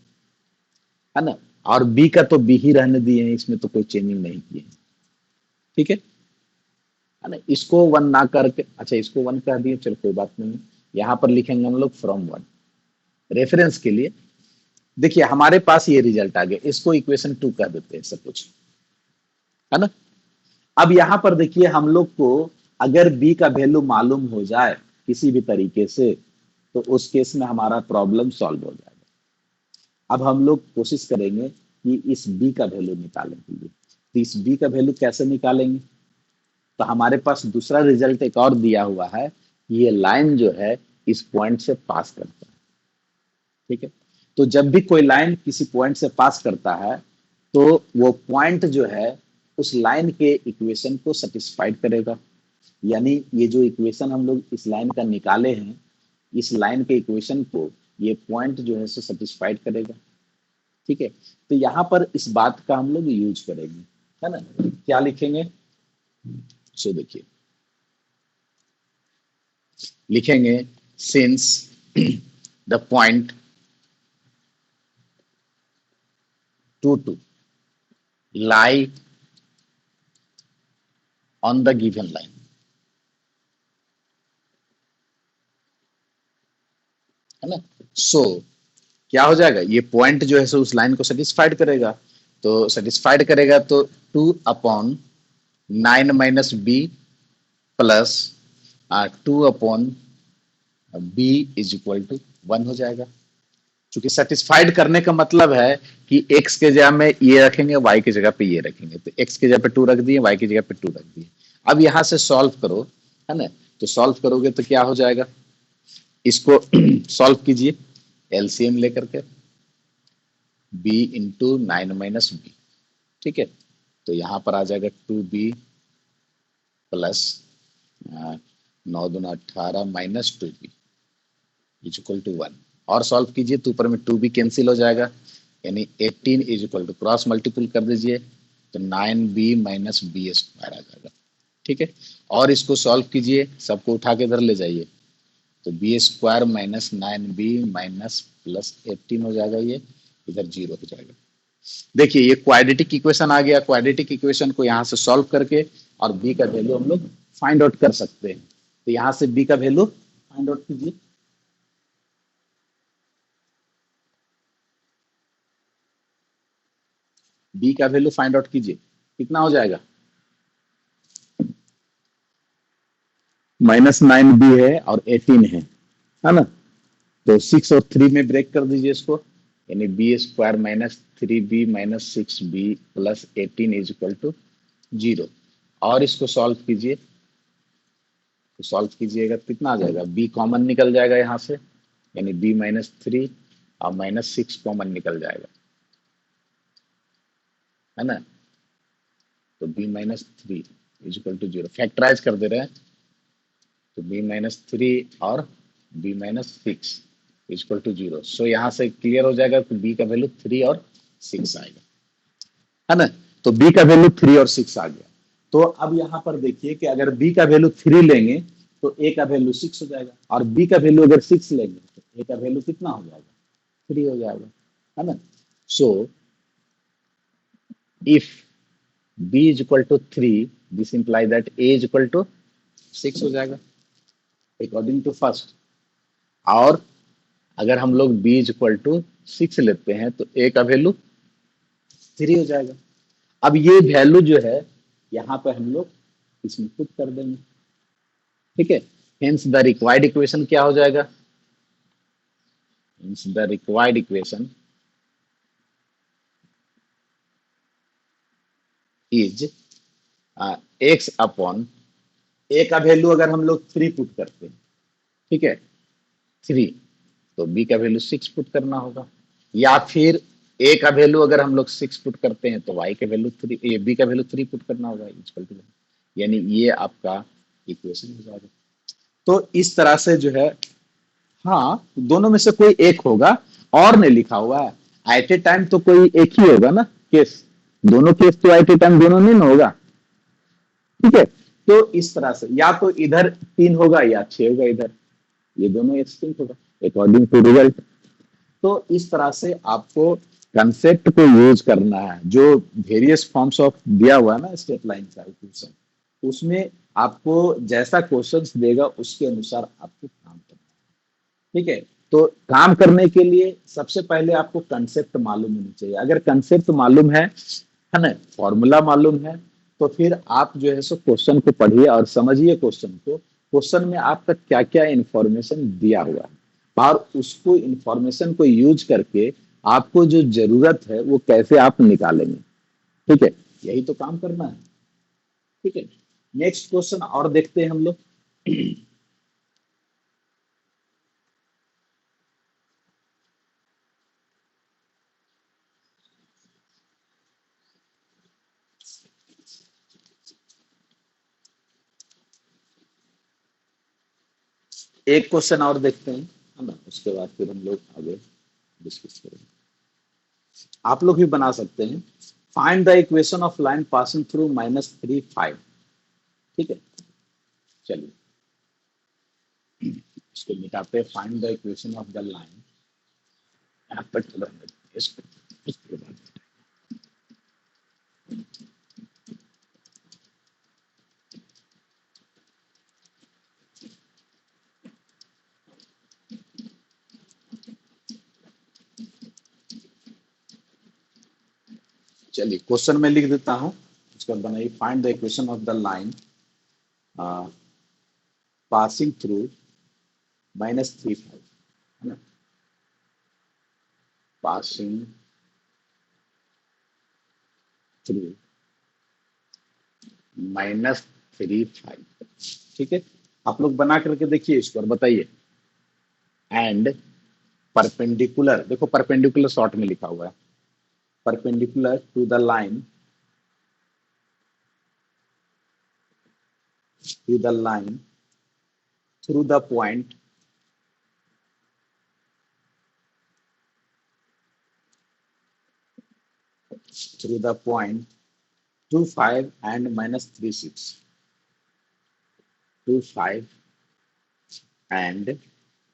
है ना। और बी का तो बी ही रहने दिए हैं, इसमें तो कोई चेंजिंग नहीं की है। ठीक है ना। इसको 1 ना करके, अच्छा इसको 1 कर दिए, चलो कोई बात नहीं। यहाँ पर लिखेंगे हम लोग फ्रॉम 1, रेफरेंस के लिए। देखिए हमारे पास ये रिजल्ट आ गया, इसको इक्वेशन 2 कह देते हैं सब कुछ, है ना। अब यहां पर देखिए हम लोग को अगर बी का वैल्यू मालूम हो जाए किसी भी तरीके से, तो उस केस में हमारा प्रॉब्लम सॉल्व हो जाएगा। अब हम लोग कोशिश करेंगे कि इस बी का वैल्यू निकालने के लिए, तो इस बी का वैल्यू कैसे निकालेंगे, तो हमारे पास दूसरा रिजल्ट एक और दिया हुआ है कि ये लाइन जो है इस पॉइंट से पास करता है। ठीक है, तो जब भी कोई लाइन किसी पॉइंट से पास करता है तो वो पॉइंट जो है उस लाइन के इक्वेशन को सेटिस्फाइड करेगा। यानी ये जो इक्वेशन हम लोग इस लाइन का निकाले हैं, इस लाइन के इक्वेशन को ये पॉइंट जो है सो सेटिस्फाइड करेगा। ठीक है, तो यहाँ पर इस बात का हम लोग यूज करेंगे, है ना। क्या लिखेंगे, सो देखिए लिखेंगे since the point 2 2 lie on the given line, है ना। सो क्या हो जाएगा, ये पॉइंट जो है सो उस लाइन को सेटिस्फाइड करेगा, तो सेटिस्फाइड करेगा तो 2/9 - b प्लस 2/b = 1 हो जाएगा। क्योंकि सेटिस्फाइड करने का मतलब है कि x के जगह में ये रखेंगे, y की जगह पे ये रखेंगे, तो x की जगह पे 2 रख दिए, y की जगह पे 2 रख दिए। अब यहां से सॉल्व करो, है ना, तो सॉल्व करोगे तो क्या हो जाएगा, इसको सॉल्व कीजिए एलसीएम लेकर के, b × 9 - b, ठीक है। तो यहां पर आ जाएगा 2b प्लस 9×2 = 18 - 2b = 1। और सॉल्व कीजिए तो ऊपर में 2b कैंसिल हो जाएगा, यानी 18 = क्रॉस मल्टीपल कर दीजिए तो 9b - b² आ जाएगा, ठीक है। और इसको सॉल्व कीजिए, सबको उठा के इधर ले जाइए, तो b² - 9b प्लस 18 हो जाएगा, ये इधर 0 हो जाएगा। देखिए ये क्वाड्रेटिक इक्वेशन आ गया। क्वाड्रेटिक इक्वेशन को यहाँ से सॉल्व करके और b का वैल्यू हम लोग फाइंड आउट कर सकते हैं। तो यहाँ से b का वैल्यू फाइंड आउट कीजिए, b का वैल्यू फाइंड आउट कीजिए, कितना हो जाएगा, -9b है और 18 है ना। तो 6 और 3 में ब्रेक कर दीजिए इसको, यानी b² - 3b - 6b प्लस 18 = 0। और इसको सॉल्व कीजिए, तो सॉल्व कीजिएगा तो कितना आ जाएगा, b कॉमन निकल जाएगा यहाँ से, यानी b - 3 और -6 कॉमन निकल जाएगा, है ना। तो b - 3 = 0, फैक्टराइज कर दे रहे हैं, तो b - 3 और b - 6 = 0। सो यहाँ से क्लियर हो जाएगा कि b का वैल्यू 3 और 6 आएगा, है ना। तो b का वैल्यू 3 और 6 आ गया। तो अब यहाँ पर देखिए कि अगर b का वैल्यू 3 लेंगे तो a का वैल्यू 6 हो जाएगा, और b का वैल्यू अगर 6 लेंगे तो a का वैल्यू कितना हो जाएगा, 3 हो जाएगा, है ना। So if b = 3, this imply that a = 6 हो जाएगा अकॉर्डिंग टू फर्स्ट। और अगर हम लोग b = 6 लेते हैं तो a का वैल्यू 3 हो जाएगा। अब ये वैल्यू जो है यहाँ पे हम लोग इसमें पुट कर देंगे, ठीक है। हेंस द रिक्वायर्ड इक्वेशन क्या हो जाएगा, hence the required equation is x/, a का वैल्यू अगर हम लोग 3 पुट करते हैं, ठीक है, 3, तो b का वैल्यू 6 पुट करना होगा, या फिर a का वैल्यू अगर हम लोग 6 पुट करते हैं तो y का वैल्यू 3, b का वैल्यू 3 पुट करना होगा, यानी ये आपका इक्वेशन हो जाएगा। तो इस तरह से जो है, हाँ दोनों में से कोई एक होगा, और नहीं लिखा हुआ है, एट ए टाइम तो कोई एक ही होगा ना केस, दोनों केस तो एट ए टाइम दोनों नहीं ना होगा, ठीक है। तो इस तरह से या तो इधर 3 होगा या 6 होगा, इधर ये दोनों एक्सटिंक्ट होगा अकॉर्डिंग टू रिजल्ट। तो इस तरह से आपको कंसेप्ट को यूज करना है, जो वेरियस फॉर्म्स ऑफ दिया हुआ है ना स्टेट लाइन का इक्वेशन, उसमें आपको जैसा क्वेश्चंस देगा उसके अनुसार आपको काम करना है, ठीक है। तो काम करने के लिए सबसे पहले आपको कंसेप्ट मालूम होनी चाहिए। अगर कंसेप्ट मालूम है ना, फॉर्मूला मालूम है, तो फिर आप जो है सो क्वेश्चन को पढ़िए और समझिए क्वेश्चन को, क्वेश्चन में आपका क्या क्या इंफॉर्मेशन दिया हुआ है, और उसको इंफॉर्मेशन को यूज करके आपको जो जरूरत है वो कैसे आप निकालेंगे, ठीक है। यही तो काम करना है, ठीक है। नेक्स्ट क्वेश्चन और देखते हैं हम लोग। एक क्वेश्चन और देखते हैं, है ना, उसके बाद फिर हम लोग आगे डिस्कस करेंगे। आप लोग भी बना सकते हैं, find the equation of line passing through -3 5, ठीक है। चलिए इसको मिटाते हैं, find the equation of the line, यहाँ पर इसके बाद चलिए क्वेश्चन में लिख देता हूं, उसका बनाइए, find the equation of the line passing through -3 5, है ना, पासिंग थ्रू -3 5, ठीक है। आप लोग बना करके देखिए इसको और बताइए। एंड परपेंडिकुलर, देखो परपेंडिकुलर शॉर्ट में लिखा हुआ है, perpendicular to the line, to the line through the point through the point 2 5 and -3 6, 2 5 and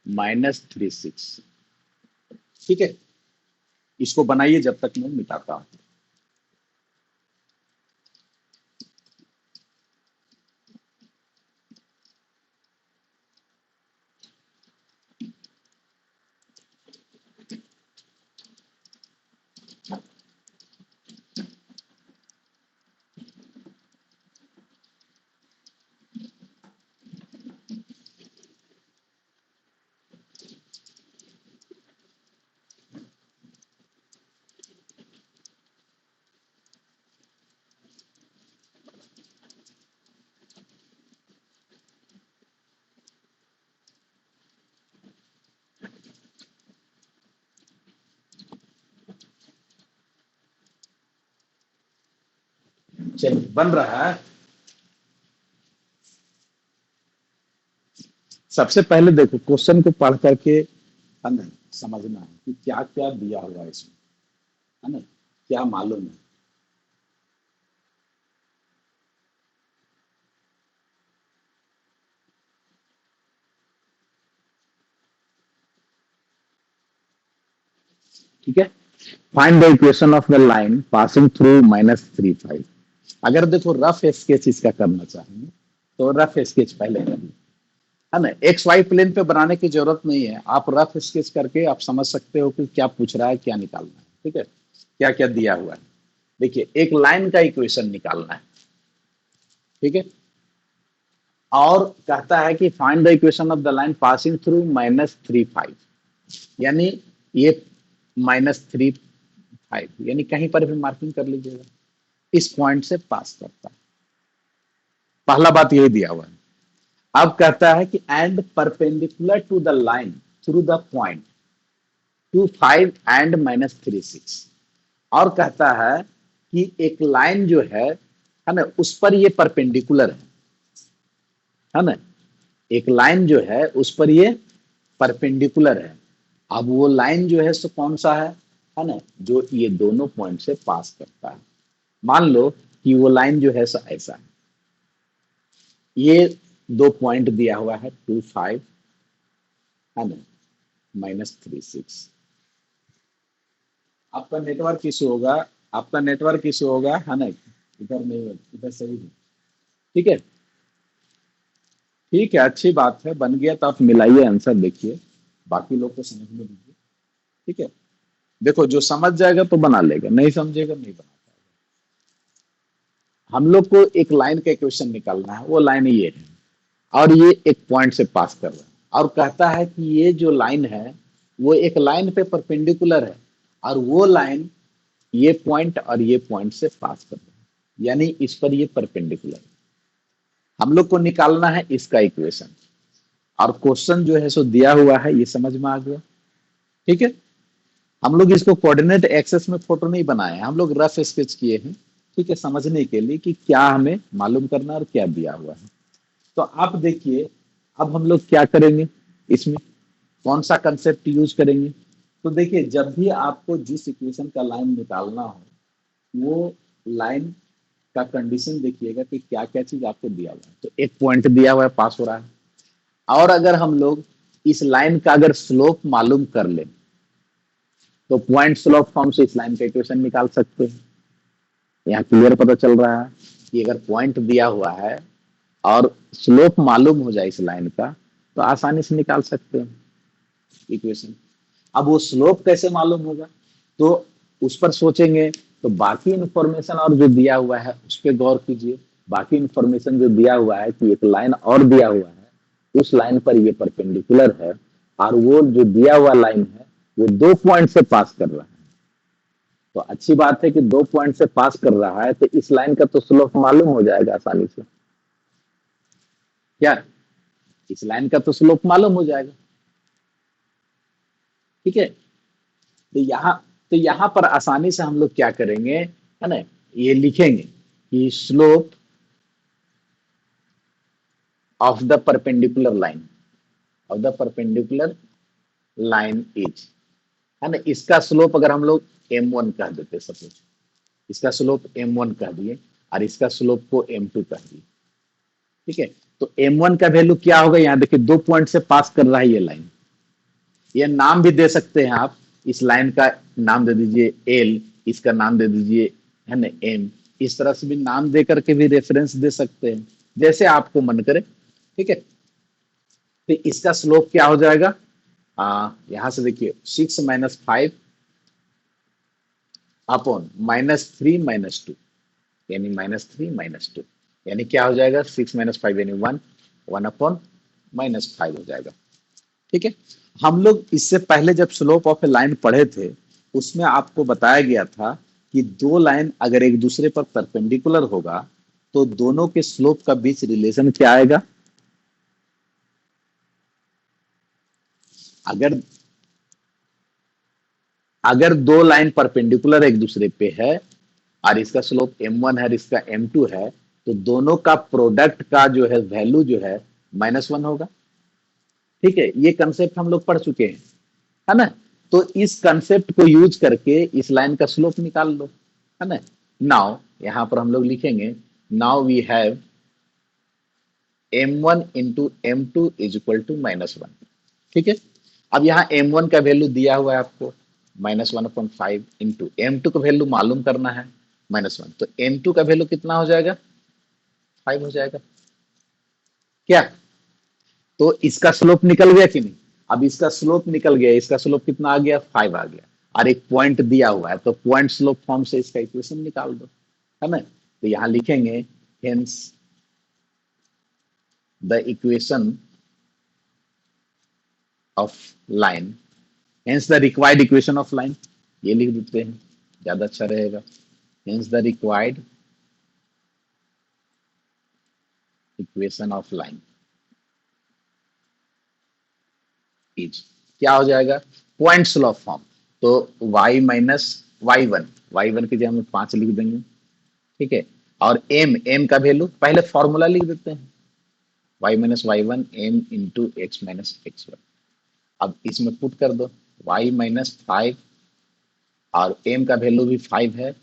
-3 6, ठीक है। इसको बनाइए जब तक मैं मिटाता हूं। चलिए बन रहा है। सबसे पहले देखो क्वेश्चन को पढ़ करके हमें समझना है कि क्या क्या दिया हुआ है इसमें, है ना, क्या मालूम है। ठीक है, find the equation of the line passing through -3 5। अगर देखो रफ स्केच इसका करना चाहेंगे तो रफ स्केच पहले करिए, है ना। एक्स वाई प्लेन पे बनाने की जरूरत नहीं है, आप रफ स्केच करके आप समझ सकते हो कि क्या पूछ रहा है, क्या निकालना है, ठीक है, क्या क्या दिया हुआ है। देखिए एक लाइन का इक्वेशन निकालना है, ठीक है, और कहता है कि find the equation of the line passing through -3 5, यानी ये -3 5 यानी कहीं पर भी मार्किंग कर लीजिएगा, इस पॉइंट से पास करता है। पहला बात यही दिया हुआ है। अब कहता है कि and perpendicular to the line through the point 2 5 and -3 6, और कहता है कि एक लाइन जो है ना, उस पर ये परपेंडिकुलर है ना, एक लाइन जो है उस पर ये परपेंडिकुलर है। अब वो लाइन जो है सो कौन सा है ना, जो ये दोनों पॉइंट से पास करता है। मान लो कि वो लाइन जो है सो ऐसा है, ये दो पॉइंट दिया हुआ है 2 5, है ना, -3 6। आपका नेटवर्क इशू होगा, आपका नेटवर्क इशू होगा, है ना, इधर नहीं, इधर सही है, ठीक है। ठीक है, अच्छी बात है, बन गया तो आप मिलाइए आंसर, देखिए बाकी लोग को समझने दीजिए, ठीक है। देखो जो समझ जाएगा तो बना लेगा, नहीं समझेगा नहीं बना पाएगा। हम लोग को एक लाइन का इक्वेशन निकालना है, वो लाइन ये है और ये एक पॉइंट से पास कर रहा है, और कहता है कि ये जो लाइन है वो एक लाइन पे परपेंडिकुलर है, और वो लाइन ये पॉइंट और ये पॉइंट से पास कर रहा है, यानी इस पर ये परपेंडिकुलर है। हम लोग को निकालना है इसका इक्वेशन, और क्वेश्चन जो है सो दिया हुआ है, ये समझ में आ गया, ठीक है। हम लोग इसको कोऑर्डिनेट एक्सेस में फोटो नहीं बनाए हैं, हम लोग रफ स्केच किए हैं, ठीक है, समझने के लिए कि क्या हमें मालूम करना है और क्या दिया हुआ है। तो आप देखिए अब हम लोग क्या करेंगे, इसमें कौन सा कंसेप्ट यूज करेंगे। तो देखिए जब भी आपको जिस इक्वेशन का लाइन निकालना हो, वो लाइन का कंडीशन देखिएगा कि क्या क्या चीज आपको दिया हुआ है। तो एक पॉइंट दिया हुआ है, पास हो रहा है। और अगर हम लोग इस लाइन का अगर स्लोप मालूम कर ले तो पॉइंट स्लोप फॉर्म से इस लाइन का इक्वेशन निकाल सकते हैं। यहाँ क्लियर पता चल रहा है कि अगर पॉइंट दिया हुआ है और स्लोप मालूम हो जाए इस लाइन का तो आसानी से निकाल सकते हैं इक्वेशन। अब वो स्लोप कैसे मालूम होगा तो उस पर सोचेंगे, तो बाकी इंफॉर्मेशन और जो दिया हुआ है उस पर गौर कीजिए। बाकी इंफॉर्मेशन जो दिया हुआ है कि एक लाइन और दिया हुआ है, उस लाइन पर ये परपेंडिकुलर है और वो जो दिया हुआ लाइन है वो 2 पॉइंट से पास कर रहा है। तो अच्छी बात है कि 2 पॉइंट से पास कर रहा है तो इस लाइन का तो स्लोप मालूम हो जाएगा आसानी से। क्या इस लाइन का तो स्लोप मालूम हो जाएगा, ठीक है। तो यहां पर आसानी से हम लोग क्या करेंगे, है ना, ये लिखेंगे कि slope of the perpendicular line is, है ना, इसका स्लोप अगर हम लोग m1 कह देते, सपोज इसका स्लोप m1 कह दिए और इसका स्लोप को m2 कह दिए, ठीक है। तो m1 का वैल्यू क्या होगा, यहाँ देखिए 2 पॉइंट से पास कर रहा है ये लाइन। ये नाम भी दे सकते हैं आप, इस लाइन का नाम दे दीजिए एल, इसका नाम दे दीजिए, है ना, एम। इस तरह से भी नाम दे करके भी रेफरेंस दे सकते हैं, जैसे आपको मन करे, ठीक है। तो इसका स्लोप क्या हो जाएगा, यहां से देखिए 6 - 5 अपॉन -3 - 2, यानी -3 - 2, यानी क्या हो जाएगा 6 - 5 यानी 1, 1 अपॉन -5 हो जाएगा, ठीक है। हम लोग इससे पहले जब स्लोप ऑफ ए लाइन पढ़े थे उसमें आपको बताया गया था कि दो लाइन अगर एक दूसरे पर परपेंडिकुलर होगा तो दोनों के स्लोप का बीच रिलेशन क्या आएगा। अगर अगर दो लाइन परपेंडिकुलर एक दूसरे पे है और इसका स्लोप m1 है और इसका m2 है तो दोनों का प्रोडक्ट का जो है वैल्यू जो है -1 होगा, ठीक है। ये कंसेप्ट हम लोग पढ़ चुके हैं, है ना। तो इस कंसेप्ट को यूज करके इस लाइन का स्लोप निकाल लो, है ना। नाउ यहां पर हम लोग लिखेंगे, now we have m1 into m2 is equal to -1, ठीक है। अब यहाँ m1 का वैल्यू दिया हुआ है आपको -1/5 इंटू m2 का वैल्यू मालूम करना है -1, तो m2 का वैल्यू कितना हो जाएगा 5 हो जाएगा क्या। तो इसका स्लोप निकल गया कि नहीं, अब इसका स्लोप निकल गया, इसका स्लोप कितना आ गया 5 आ गया और एक पॉइंट दिया हुआ है तो पॉइंट स्लोप फॉर्म से इसका इक्वेशन निकाल दो, है ना। तो यहां लिखेंगे hence the equation of line, hence the required equation of line, ये लिख देते हैं ज्यादा अच्छा रहेगा। Hence the required equation of line is क्या हो जाएगा पॉइंट स्लोप फॉर्म, तो y माइनस y1 की जगह हम 5 लिख देंगे, ठीक है। और m का वैल्यू पहले फॉर्मूला लिख देते हैं y minus y1 m into x minus x1। अब इसमें पुट कर दो y माइनस 5 और m का वैल्यू भी 5 है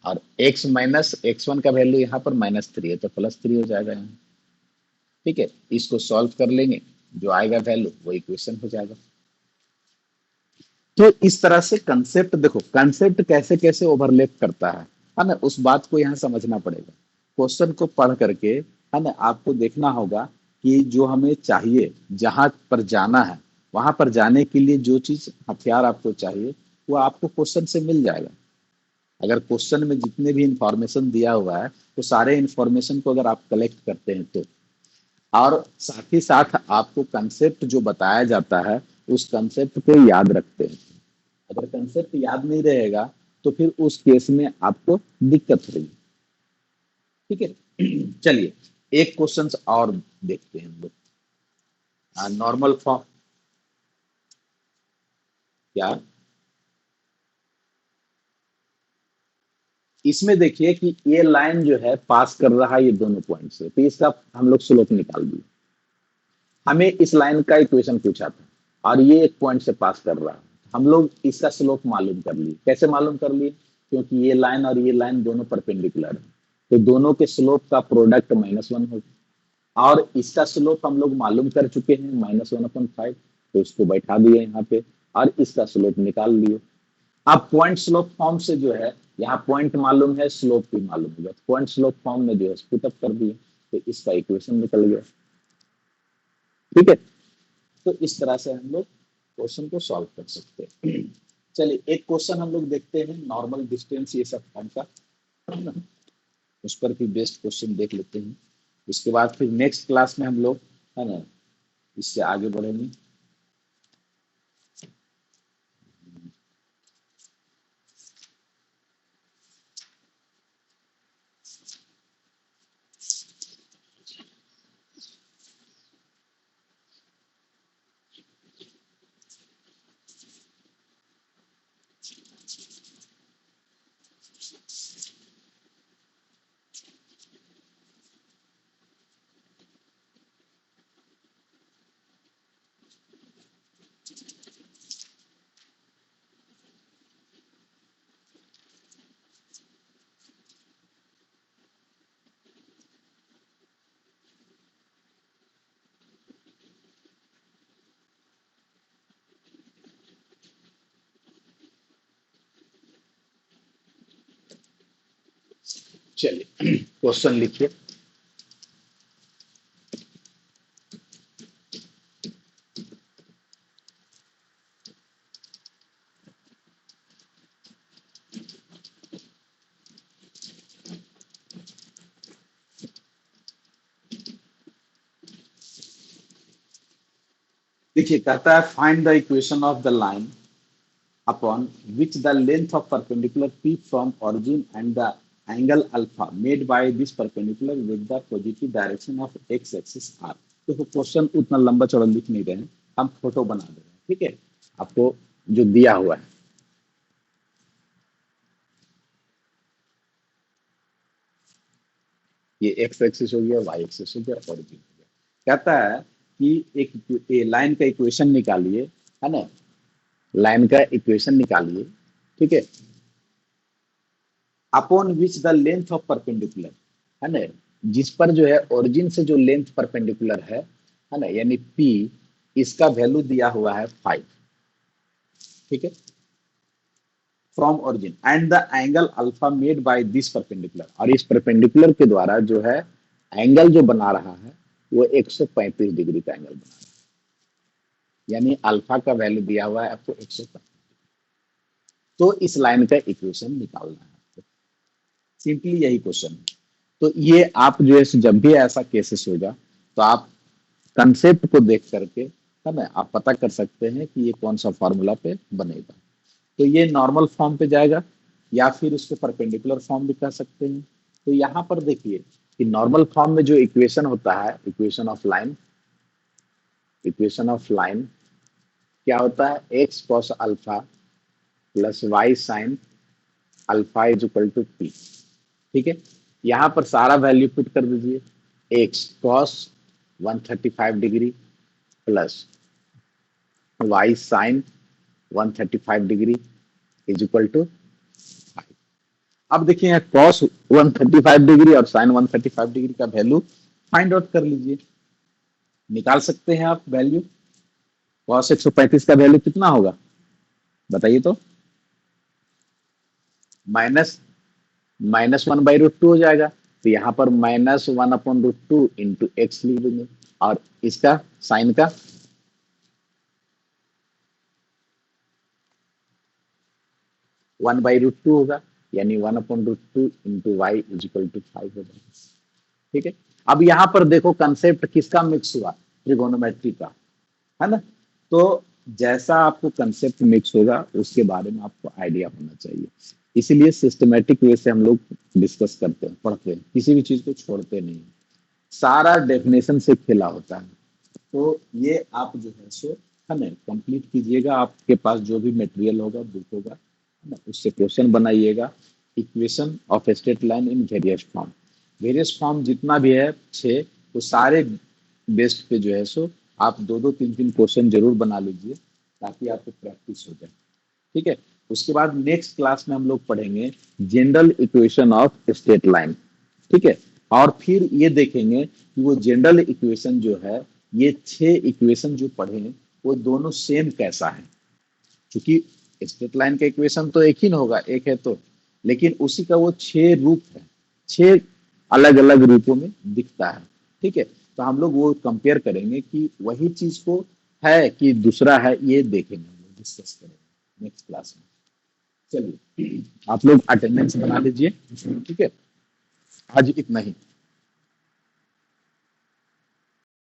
और x माइनस x1 का वैल्यू यहाँ पर -3 है तो +3 हो जाएगा यहाँ, ठीक है। इसको सॉल्व कर लेंगे, जो आएगा वैल्यू वो इक्वेशन हो जाएगा। तो इस तरह से कंसेप्ट देखो, कंसेप्ट कैसे कैसे ओवरलैप करता है ना, उस बात को यहाँ समझना पड़ेगा। क्वेश्चन को पढ़ करके, है ना, आपको देखना होगा कि जो हमें चाहिए, जहां पर जाना है वहां पर जाने के लिए जो चीज हथियार आपको चाहिए वो आपको क्वेश्चन से मिल जाएगा। अगर क्वेश्चन में जितने भी इंफॉर्मेशन दिया हुआ है तो सारे इंफॉर्मेशन को अगर आप कलेक्ट करते हैं तो, और साथ ही साथ आपको कंसेप्ट जो बताया जाता है उस कंसेप्ट को याद रखते हैं। अगर कंसेप्ट याद नहीं रहेगा तो फिर उस केस में आपको दिक्कत होगी, ठीक है। चलिए एक क्वेश्चन और देखते हैं हम लोग, नॉर्मल फॉर्म क्या, इसमें देखिए कि ये लाइन जो है पास कर रहा है ये दोनों पॉइंट से, तो इसका हम लोग स्लोप निकाल दिए। हमें इस लाइन का इक्वेशन पूछा था और ये एक पॉइंट से पास कर रहा है, हम लोग इसका स्लोप मालूम कर लिए। कैसे मालूम कर लिए, क्योंकि ये लाइन और ये लाइन दोनों परपेंडिकुलर है तो दोनों के स्लोप का प्रोडक्ट -1 होगा और इसका स्लोप हम लोग मालूम कर चुके हैं -1/5, तो इसको बैठा दिए यहाँ पे और इसका स्लोप निकाल लिए। अब पॉइंट स्लोप फॉर्म से जो है यहाँ पॉइंट मालूम है, स्लोप भी मालूम होगा, पॉइंट स्लोप फॉर्म में जो है पुटअप कर दिए तो इसका इक्वेशन निकल गया। ठीक है, तो इस तरह से हम लोग क्वेश्चन को सॉल्व कर सकते हैं। चलिए एक क्वेश्चन हम लोग देखते हैं नॉर्मल डिस्टेंस ये सब फॉर्म का, है ना, उस पर भी बेस्ट क्वेश्चन देख लेते हैं। उसके बाद फिर नेक्स्ट क्लास में हम लोग, है ना, इससे आगे बढ़ेंगे। चलिए क्वेश्चन लिखिए। देखिए कहता है find the equation of the line upon which the length of perpendicular P from origin and the angle alpha made by this perpendicular with the positive direction of x axis are। तो question उतना लंबा चौड़ा लिख नहीं रहे हैं, हम photo बना दे रहे हैं। ठीक है, आपको जो दिया हुआ है ये एक्स एक्सिस हो गया, वाई एक्सिस हो गया, ऑरिजिन हो गया। कहता है कि एक लाइन का इक्वेशन निकालिए, है ना, लाइन का इक्वेशन निकालिए। ठीक है, upon which the length of perpendicular, है ना, जिस पर जो है ओरिजिन से जो लेंथ परपेंडिकुलर है ना, यानी पी, इसका वैल्यू दिया हुआ है 5। ठीक है, from origin and the angle alpha made by this perpendicular, और इस परपेंडिकुलर के द्वारा जो है एंगल जो बना रहा है वो 135 डिग्री का एंगल बना रहा है, यानी अल्फा का वैल्यू दिया हुआ है आपको 135। तो इस लाइन का इक्वेशन निकालना है आपको, सिंपली यही क्वेश्चन है। तो ये आप जो है जब भी ऐसा केसेस होगा तो आप कंसेप्ट को देख करके, है ना, आप पता कर सकते हैं कि ये कौन सा फॉर्मूला पे बनेगा। तो ये नॉर्मल फॉर्म पे जाएगा या फिर उसको परपेंडिकुलर फॉर्म भी कह सकते हैं। तो यहाँ पर देखिए कि नॉर्मल फॉर्म में जो इक्वेशन होता है, इक्वेशन ऑफ लाइन क्या होता है, x cos alpha plus y sine alpha is equal to p. ठीक है, यहाँ पर सारा वैल्यू पुट कर दीजिए, x cos 135 degree plus y sine 135 degree is equal to 5। अब देखिए यहाँ कॉस 135 डिग्री और साइन 135 डिग्री का वैल्यू फाइंड आउट कर लीजिए, निकाल सकते हैं आप वैल्यू। कॉस 135 का वैल्यू कितना होगा बताइए तो, -1/√2 हो जाएगा। तो यहाँ पर -1/√2 इंटू एक्स लिख देंगे और इसका साइन का 1/√2 होगा, यानी 1/√2 into y is equal to 5 हो जाएगा। ठीक है, अब यहाँ पर देखो कंसेप्ट किसका मिक्स हुआ, ट्रिगोनोमेट्री का, है ना। तो जैसा आपको कंसेप्ट मिक्स होगा उसके बारे में आपको आइडिया होना चाहिए, इसीलिए सिस्टमेटिक वे से हम लोग डिस्कस करते हैं, पढ़ते हैं, किसी भी चीज को छोड़ते नहीं, सारा डेफिनेशन से खेला होता है। तो ये आप जो है सो, है ना, कंप्लीट कीजिएगा। आपके पास जो भी मटेरियल होगा, बुक होगा, है ना, उससे क्वेश्चन बनाइएगा। Equation of straight line in various form जितना भी है 6, वो सारे बेस्ड पे जो है सो आप 2-2 3-3 क्वेश्चन जरूर बना लीजिए ताकि आपको प्रैक्टिस हो जाए। ठीक है, उसके बाद नेक्स्ट क्लास में हम लोग पढ़ेंगे general equation of straight line. ठीक है, और फिर ये देखेंगे कि वो जनरल इक्वेशन जो है, ये 6 इक्वेशन जो पढ़े वो दोनों सेम कैसा है, क्योंकि स्ट्रेट लाइन का इक्वेशन तो एक ही ना होगा, एक है तो, लेकिन उसी का वो 6 रूप है, 6 अलग अलग रूपों में दिखता है। ठीक है, तो हम लोग वो कंपेयर करेंगे कि वही चीज को है कि दूसरा है, ये देखेंगे, डिस्कस करेंगे नेक्स्ट क्लास में। चलिए आप लोग अटेंडेंस बना लीजिए। ठीक है, आज इतना ही।